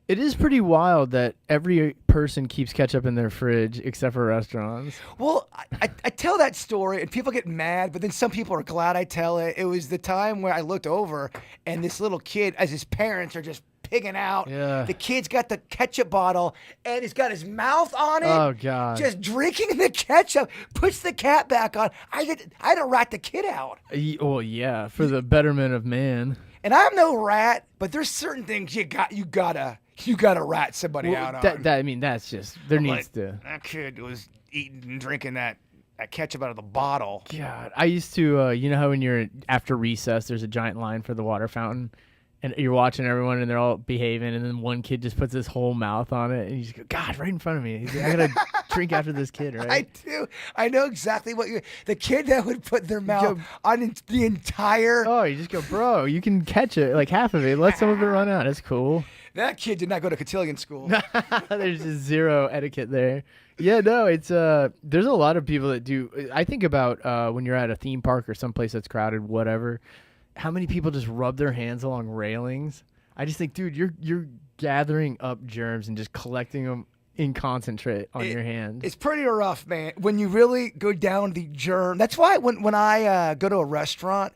It is pretty wild that every person keeps ketchup in their fridge except for restaurants. Well, I tell that story and people get mad, but then some people are glad I tell it. It was the time where I looked over and this little kid, as his parents are just pigging out. Yeah. The kid's got the ketchup bottle and he's got his mouth on it. Oh God! Just drinking the ketchup, puts the cap back on. I had to rat the kid out. Oh yeah, for the betterment of man. And I'm no rat, but there's certain things you gotta rat somebody out on. I mean, that's just there I'm needs like, to. That kid was eating and drinking that ketchup out of the bottle. God, I used to. You know how when you're after recess, there's a giant line for the water fountain, and you're watching everyone, and they're all behaving, and then one kid just puts his whole mouth on it, and you just go, God, right in front of me. He's like, I gotta drink after this kid, right? I do. I know exactly what you're. The kid that would put their mouth on the entire. Oh, you just go, bro. You can catch it, like half of it. Let some of it run out. It's cool. That kid did not go to cotillion school. There's just zero etiquette there. Yeah, no, it's there's a lot of people that do. I think about when you're at a theme park or someplace that's crowded, whatever. How many people just rub their hands along railings? I just think, dude, you're gathering up germs and just collecting them in concentrate on your hand. It's pretty rough, man. When you really go down the germ. That's why when I go to a restaurant,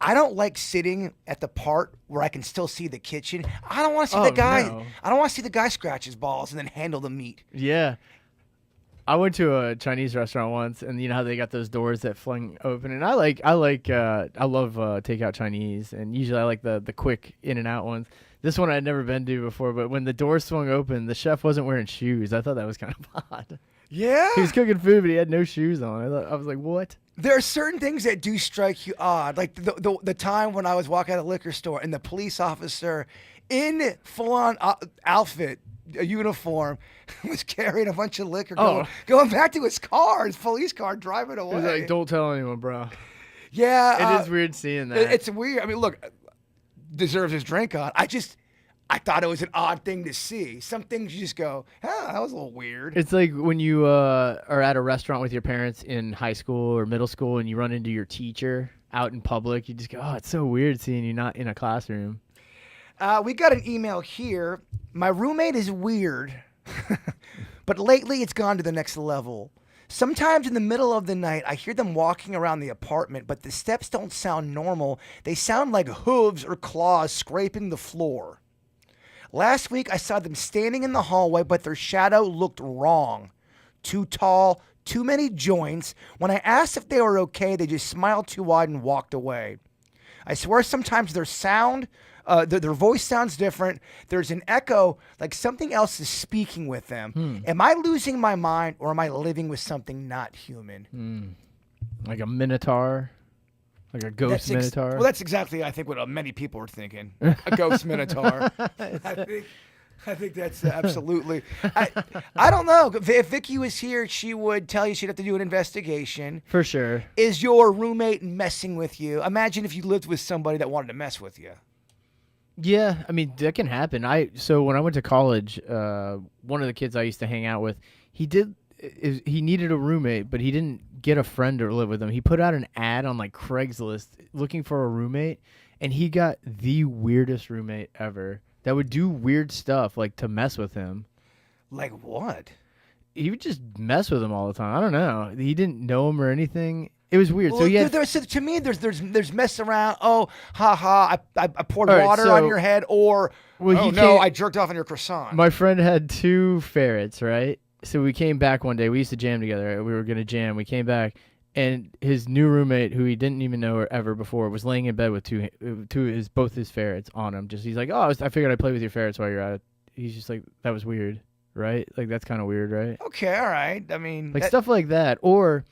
I don't like sitting at the part where I can still see the kitchen. I don't want to see the guy. No. I don't want to see the guy scratch his balls and then handle the meat. Yeah. I went to a Chinese restaurant once, and you know how they got those doors that fling open, and I love takeout Chinese, and usually I like the quick in and out ones. This one I'd never been to before, but when the door swung open, the chef wasn't wearing shoes. I thought that was kind of odd. Yeah. He was cooking food, but he had no shoes on. I was like, what? There are certain things that do strike you odd, like the time when I was walking out of the liquor store and the police officer in full-on outfit, a uniform, was carrying a bunch of liquor going back to his car, his police car, driving away. He was like, don't tell anyone, bro. Yeah. It is weird seeing that. It's weird. I mean, look, deserves his drink on. I thought it was an odd thing to see. Some things you just go, that was a little weird. It's like when you are at a restaurant with your parents in high school or middle school and you run into your teacher out in public. You just go, oh, it's so weird seeing you not in a classroom. We got an email here. My roommate is weird, but lately it's gone to the next level. Sometimes in the middle of the night, I hear them walking around the apartment, but the steps don't sound normal. They sound like hooves or claws scraping the floor. Last week, I saw them standing in the hallway, but their shadow looked wrong. Too tall, too many joints. When I asked if they were okay, they just smiled too wide and walked away. I swear sometimes their voice sounds different. There's an echo, like something else is speaking with them. Am I losing my mind, or am I living with something not human? Like a minotaur? Like a ghost minotaur? Well, that's exactly, I think, what many people are thinking. A ghost minotaur. I think that's absolutely. I don't know. If Vicky was here, she would tell you she'd have to do an investigation. For sure. Is your roommate messing with you? Imagine if you lived with somebody that wanted to mess with you. Yeah, I mean, that can happen. So when I went to college, one of the kids I used to hang out with, he needed a roommate, but he didn't get a friend to live with him. He put out an ad on like Craigslist looking for a roommate, and he got the weirdest roommate ever that would do weird stuff like to mess with him. Like what? He would just mess with him all the time. I don't know. He didn't know him or anything. It was weird. Well, So yeah, so to me, there's mess around. Oh, ha ha! I poured All right, water so- on your head, or Well, oh he no, can't- I jerked off on your croissant. my friend had 2 ferrets, right? So we came back one day. We used to jam together. Right? We were gonna jam. We came back, and his new roommate, who he didn't even know ever before, was laying in bed with both his ferrets on him. Just he's like, oh, I figured I'd play with your ferrets while you're at it. He's just like, that was weird, right? Like that's kind of weird, right? Okay, all right. I mean, Like stuff like that. Or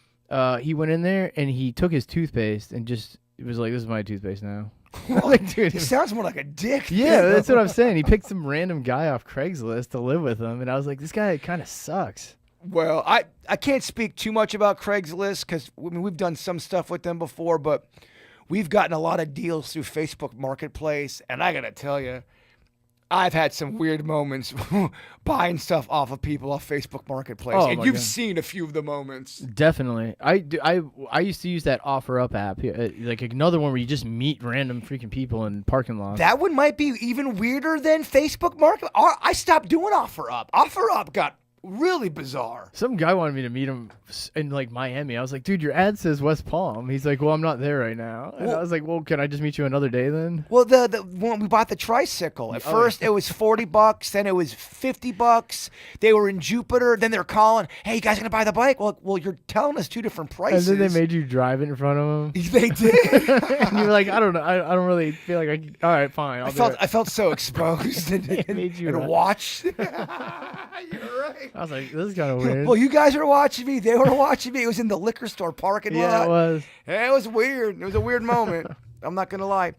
he went in there and he took his toothpaste and just it was like, this is my toothpaste now. Like, dude, he sounds more like a dick. yeah, that's what I'm saying. He picked some random guy off Craigslist to live with him, and I was like, this guy kind of sucks. Well, I can't speak too much about Craigslist because we've done some stuff with them before, but we've gotten a lot of deals through Facebook Marketplace, and I gotta tell you, I've had some weird moments buying stuff off of people off Facebook Marketplace, Oh, and my you've God. seen a few of the moments. Definitely. I used to use that OfferUp app, like another one where you just meet random freaking people in parking lots. That one might be even weirder than Facebook Market. I stopped doing OfferUp. OfferUp got really bizarre. Some guy wanted me to meet him in like Miami. I was like, dude, your ad says West Palm. He's like, well, I'm not there right now. And I was like, well, can I just meet you another day then? Well, the when we bought the tricycle, at first it was $40, then it was $50. They were in Jupiter, then they're calling, hey, you guys gonna buy the bike? Well, you're telling us 2 different prices. And then they made you drive it in front of him. They did. And you were like, I don't know. I don't really feel like all right, fine. I felt so exposed and made you run. watched. You're right. I was like, this is kind of weird. Well, you guys were watching me. They were watching me. It was in the liquor store parking lot. yeah, it was. It was weird. It was a weird moment. I'm not going to lie.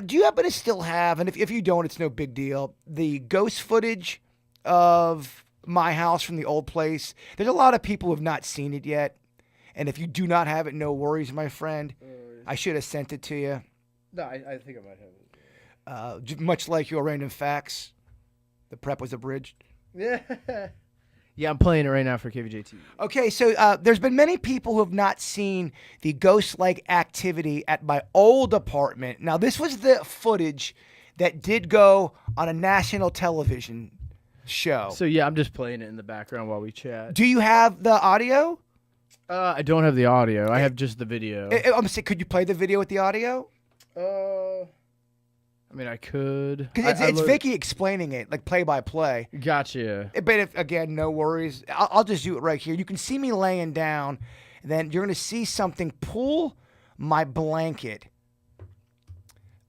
Do you happen to still have, and if you don't, it's no big deal, the ghost footage of my house from the old place? There's a lot of people who have not seen it yet. And if you do not have it, no worries, my friend. I should have sent it to you. No, I think I might have it. Much like your random facts, the prep was abridged. Yeah. Yeah, I'm playing it right now for KVJT. Okay, so there's been many people who have not seen the ghost-like activity at my old apartment. Now, this was the footage that did go on a national television show. So yeah, I'm just playing it in the background while we chat. Do you have the audio? I don't have the audio. I have just the video. I'm saying, could you play the video with the audio? I mean, I could. Because it's Vicky explaining it, like play by play. Gotcha. But again, no worries. I'll just do it right here. You can see me laying down. Then you're going to see something pull my blanket.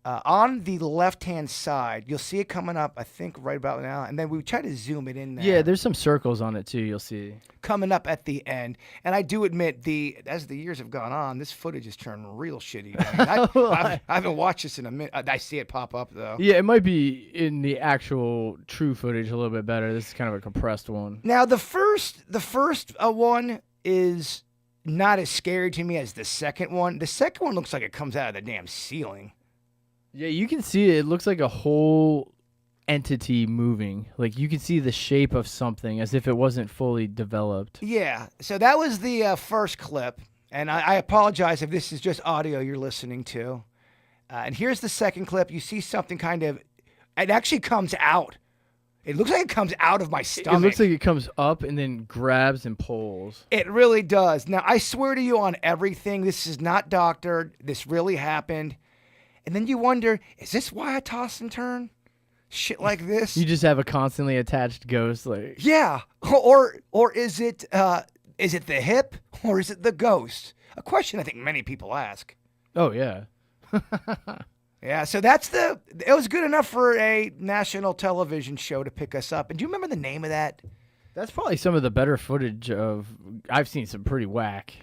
On the left-hand side, you'll see it coming up, I think, right about now. And then we try to zoom it in there. Yeah, there's some circles on it, too, you'll see. Coming up at the end. And I do admit, as the years have gone on, this footage has turned real shitty. I haven't watched this in a minute. I see it pop up, though. Yeah, it might be in the actual true footage a little bit better. This is kind of a compressed one. Now, the first one is not as scary to me as the second one. The second one looks like it comes out of the damn ceiling. Yeah, you can see it. It looks like a whole entity moving. Like you can see the shape of something as if it wasn't fully developed. Yeah, so that was the first clip. And I apologize if this is just audio you're listening to. And here's the second clip. You see something it actually comes out. It looks like it comes out of my stomach. It looks like it comes up and then grabs and pulls. It really does. Now, I swear to you on everything, this is not doctored. This really happened. And then you wonder, is this why I toss and turn? Shit like this? You just have a constantly attached ghost, like Yeah. Or is it the hip or is it the ghost? A question I think many people ask. oh yeah. Yeah, so it was good enough for a national television show to pick us up. And do you remember the name of that? That's probably some of the better footage I've seen some pretty whack.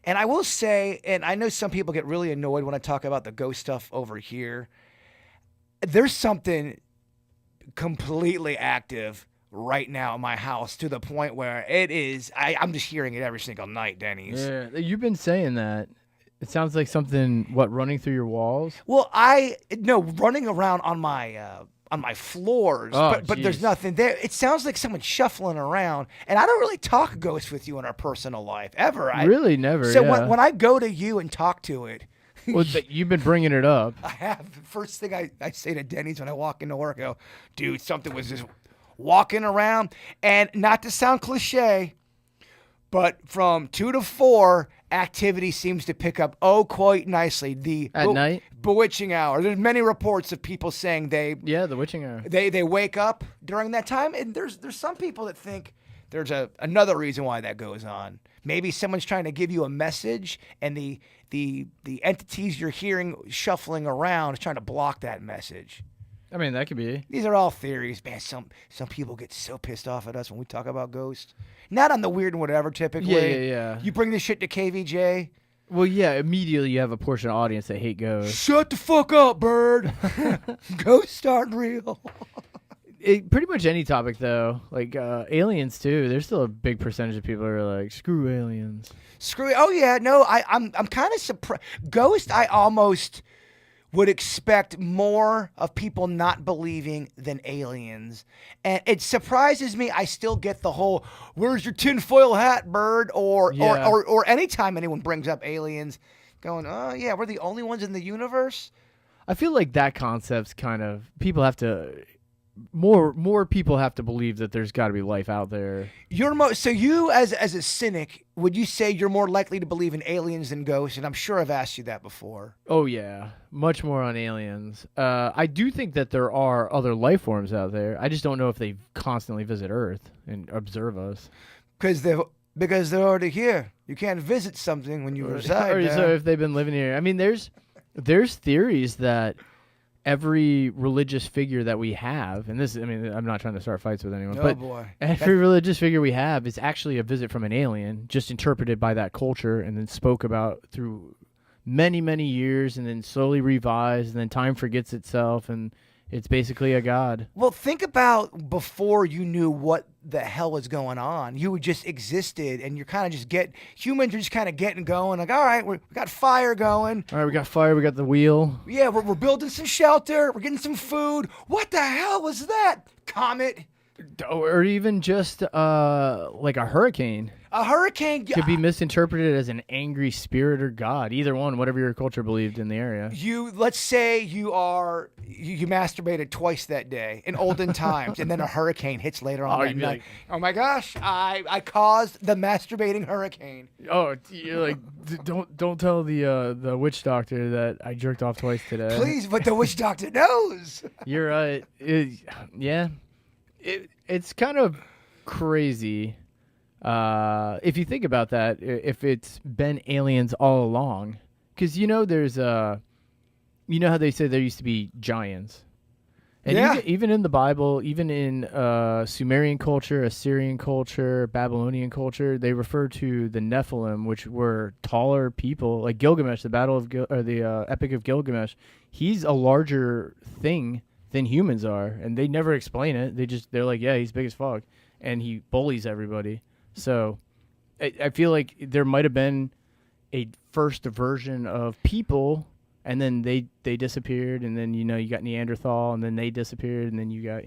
And I will say, and I know some people get really annoyed when I talk about the ghost stuff over here. There's something completely active right now in my house to the point where it is, I'm just hearing it every single night, Denny's. Yeah, you've been saying that. It sounds like something, running through your walls? Well, running around on my floors, Oh, but there's jeez. nothing there. It sounds like someone shuffling around, and I don't really talk ghosts with you in our personal life ever. Really, never. So yeah. when I go to you and talk to it, Well, you've been bringing it up. I have. The first thing I say to Denny's when I walk into work, I go, dude, something was just walking around. And not to sound cliche, but from 2 to 4, activity seems to pick up quite nicely. At night? Bewitching hour. There's many reports of people saying the witching hour. they wake up during that time, and there's some people that think there's another reason why that goes on. Maybe someone's trying to give you a message, and the entities you're hearing shuffling around is trying to block that message. I mean, that could be. These are all theories, man. Some people get so pissed off at us when we talk about ghosts. Not on the weird and whatever, typically. Yeah. You bring this shit to KVJ. Well, yeah, immediately you have a portion of the audience that hate ghosts. Shut the fuck up, bird. Ghosts aren't real. Pretty much any topic, though. Like aliens, too. There's still a big percentage of people who are like, screw aliens. Screw it. Oh, yeah. No, I'm kind of surprised. Ghost, I almost would expect more of people not believing than aliens. And it surprises me. I still get the whole, where's your tinfoil hat, bird? Or anytime anyone brings up aliens, going, oh, yeah, we're the only ones in the universe. I feel like that concept's kind of, people have to, more people have to believe that there's got to be life out there. So you, as a cynic, would you say you're more likely to believe in aliens than ghosts? And I'm sure I've asked you that before. Oh, yeah. Much more on aliens. I do think that there are other life forms out there. I just don't know if they constantly visit Earth and observe us. Because they're already here. You can't visit something when you reside there. So if they've been living here. I mean, there's theories that every religious figure that we have, and this, I mean, I'm not trying to start fights with anyone, but boy. Every religious figure we have is actually a visit from an alien, just interpreted by that culture and then spoke about through many, many years and then slowly revised, and then time forgets itself, and it's basically a god. Well, think about before you knew what the hell was going on. You just existed, and you're kind of humans are just kind of getting going. Like, all right, we got fire going. All right, we got fire, we got the wheel. Yeah, we're building some shelter. We're getting some food. What the hell was that? Comet. Or even just like a hurricane. A hurricane Could be misinterpreted as an angry spirit or god. Either one, whatever your culture believed in the area. Let's say you masturbated twice that day in olden times, and then a hurricane hits later on that night. Oh my gosh, I caused the masturbating hurricane. Oh, you're like, don't tell the witch doctor that I jerked off twice today. Please, but the witch doctor knows. You're right. It's kind of crazy. If you think about that, if it's been aliens all along, because there's how they say there used to be giants, and even in the Bible, even in Sumerian culture, Assyrian culture, Babylonian culture, they refer to the Nephilim, which were taller people, like Gilgamesh, the Epic of Gilgamesh. He's a larger thing than humans are, and they never explain it. They're like, yeah, he's big as fuck, and he bullies everybody. So I feel like there might have been a first version of people, and then they disappeared, and then you got Neanderthal, and then they disappeared, and then you got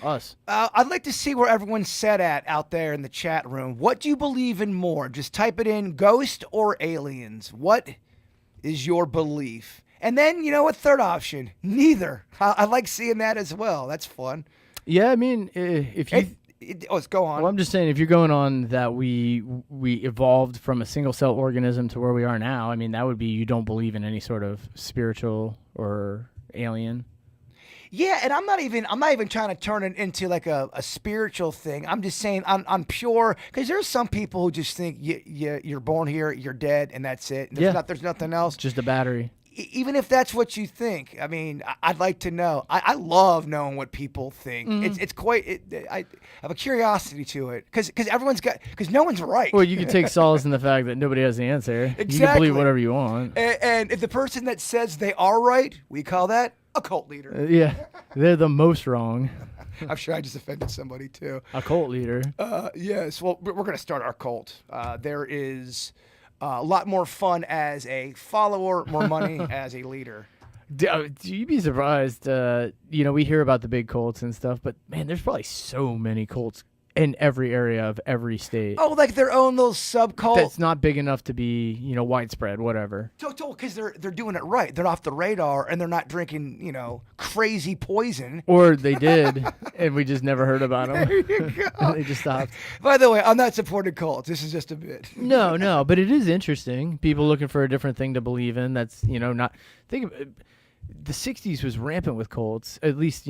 us. I'd like to see where everyone's set at out there in the chat room. What do you believe in more? Just type it in, ghost or aliens. What is your belief? And then, a third option, neither. I like seeing that as well. That's fun. Yeah, I mean, if you... let's go on. Well, I'm just saying, if you're going on that we evolved from a single-cell organism to where we are now, I mean, that would be you don't believe in any sort of spiritual or alien. Yeah, and I'm not even trying to turn it into like a spiritual thing. I'm just saying I'm pure, because there's some people who just think you're born here, you're dead, and that's it. There's nothing else. Just a battery. Even if that's what you think, I mean, I'd like to know. I love knowing what people think. Mm-hmm. It's quite. I have a curiosity to it because no one's right. Well, you can take solace in the fact that nobody has the answer. Exactly. You can believe whatever you want. And if the person that says they are right, we call that a cult leader. Yeah, they're the most wrong. I'm sure I just offended somebody too. A cult leader. Yes. Well, we're going to start our cult. There is a lot more fun as a follower, more money as a leader. You'd be surprised. We hear about the big cults and stuff, but man, there's probably so many cults in every area of every state. Oh, like their own little subcult. That's not big enough to be, widespread, whatever. Because they're doing it right. They're off the radar and they're not drinking, crazy poison. Or they did, and we just never heard about them. There you go. They just stopped. By the way, I'm not supporting cults. This is just a bit. No, but it is interesting. People looking for a different thing to believe in. That's, not. Think of it. The 60s was rampant with cults, at least,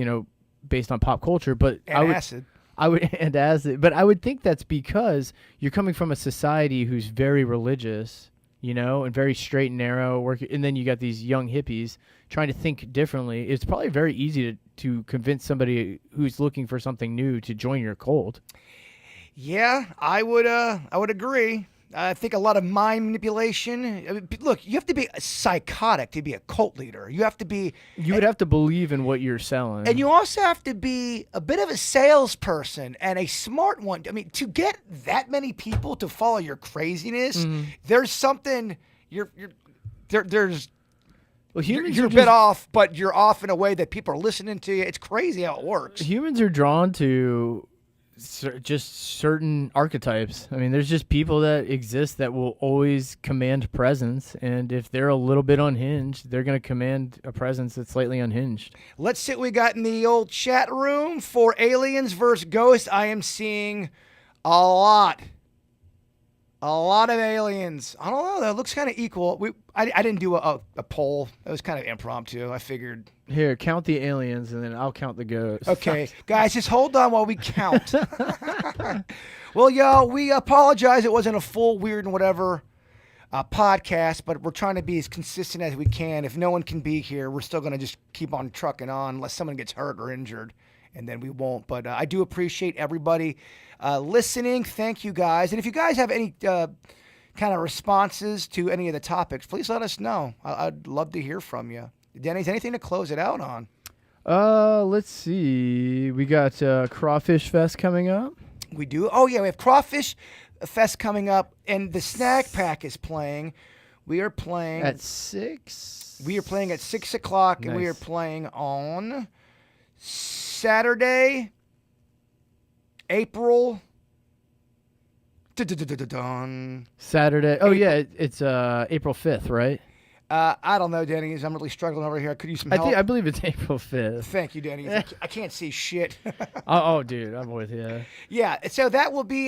based on pop culture. But Acid. and acid. But I would think that's because you're coming from a society who's very religious, and very straight and narrow. And then you got these young hippies trying to think differently. It's probably very easy to convince somebody who's looking for something new to join your cult. Yeah, I would agree. I think a lot of mind manipulation. I mean, look, you have to be psychotic to be a cult leader. You have to be. You would have to believe in what you're selling. And you also have to be a bit of a salesperson and a smart one. I mean, to get that many people to follow your craziness, there's something there's. Well, humans you're are a bit off, but you're off in a way that people are listening to you. It's crazy how it works. Humans are drawn to just certain archetypes. I mean, there's just people that exist that will always command presence, and if they're a little bit unhinged, they're going to command a presence that's slightly unhinged. Let's see what we got in the old chat room for aliens versus ghosts. I am seeing a lot of aliens. I don't know. That looks kind of equal. I didn't do a poll. It was kind of impromptu. I figured. Here, count the aliens, and then I'll count the ghosts. Okay, guys, just hold on while we count. Well, y'all, we apologize. It wasn't a full Weird and Whatever podcast, but we're trying to be as consistent as we can. If no one can be here, we're still going to just keep on trucking on unless someone gets hurt or injured, and then we won't. But I do appreciate everybody listening. Thank you, guys. And if you guys have any kind of responses to any of the topics, please let us know. I'd love to hear from you. Denny's, anything to close it out on? Let's see. We got Crawfish Fest coming up. We do? Oh, yeah, we have Crawfish Fest coming up, and the Snack Pack is playing. We are playing... At 6? We are playing at 6 o'clock, and we are playing on Saturday, April... Saturday. Oh, yeah, it's April 5th, right? I don't know, Denny's. I'm really struggling over here. I could use some help. I believe it's April 5th. Thank you, Denny's. I can't see shit. Oh, dude, I'm with you. Yeah, so that will be,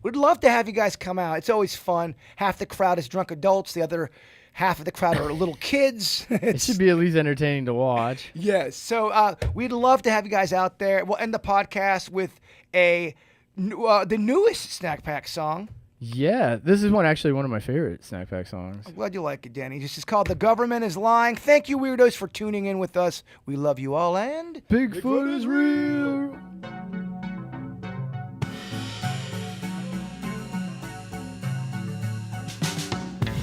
we'd love to have you guys come out. It's always fun. Half the crowd is drunk adults. The other half of the crowd are little kids. It should be at least entertaining to watch. Yes. So we'd love to have you guys out there. We'll end the podcast with the newest Snack Pack song. Yeah, this is one of my favorite Snack Pack songs. I'm glad you like it, Danny. This is called The Government is Lying. Thank you, weirdos, for tuning in with us. We love you all, and... Bigfoot is real!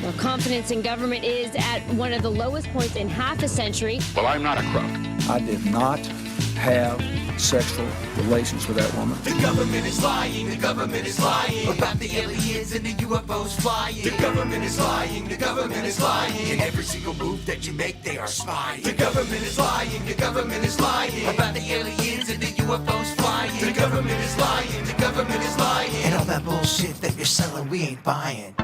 Well, confidence in government is at one of the lowest points in half a century. Well, I'm not a crook. I did not have sexual relations with that woman. The government is lying, the government is lying about the aliens and the UFOs flying. The government is lying, the government is lying. In every single move that you make, they are spying. The government is lying, the government is lying about the aliens and the UFOs flying. The government is lying, the government is lying. And all that bullshit that you're selling, we ain't buying.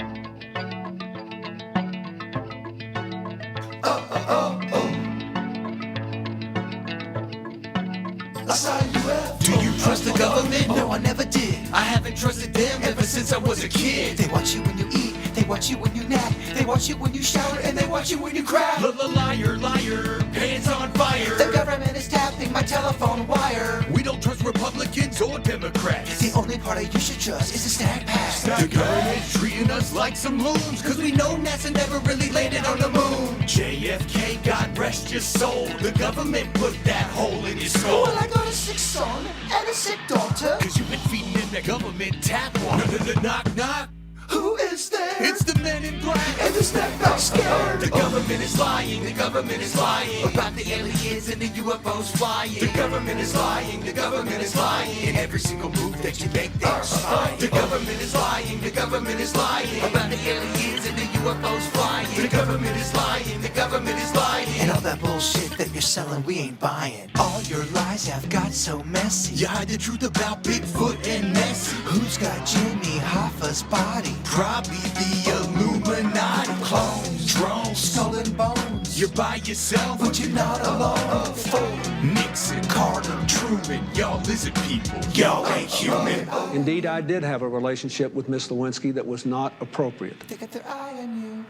Do you trust the government? No, I never did. I haven't trusted them ever since I was a kid. They watch you when you eat, they watch you when you nap, they watch you when you shower, and they watch you when you cry. Liar, liar, pants on fire. The government is tapping my telephone wire. We don't trust Republicans or Democrats. The only party you should trust is the Snack Pack. The government's treating us like some loons, cause we know NASA never really landed on the moon. JFK, God rest your soul. The government put that hole in your skull. Well, I got a sick son and a sick daughter, cause you've been feeding in the government tap water. Knock, knock. Who is there? It's the men in black and the Snack Pack scared. The government is lying, the government is lying about the aliens and the UFOs flying. The government is lying, the government is lying. In every single move that you make, they are spying. The government is lying, the government is lying about the aliens and the UFOs flying. The government is lying, the government is lying. And all that that bullshit that you're selling, we ain't buying. All your lies have got so messy. You hide the truth about Bigfoot and Nessie. Who's got Jimmy Hoffa's body? Probably the Illuminati. Clones, drones, skull and bones. You're by yourself, but you're not alone. Ford, Nixon, Carter, Truman, y'all lizard people, y'all ain't human. Indeed, I did have a relationship with Miss Lewinsky that was not appropriate. They got their eye on you.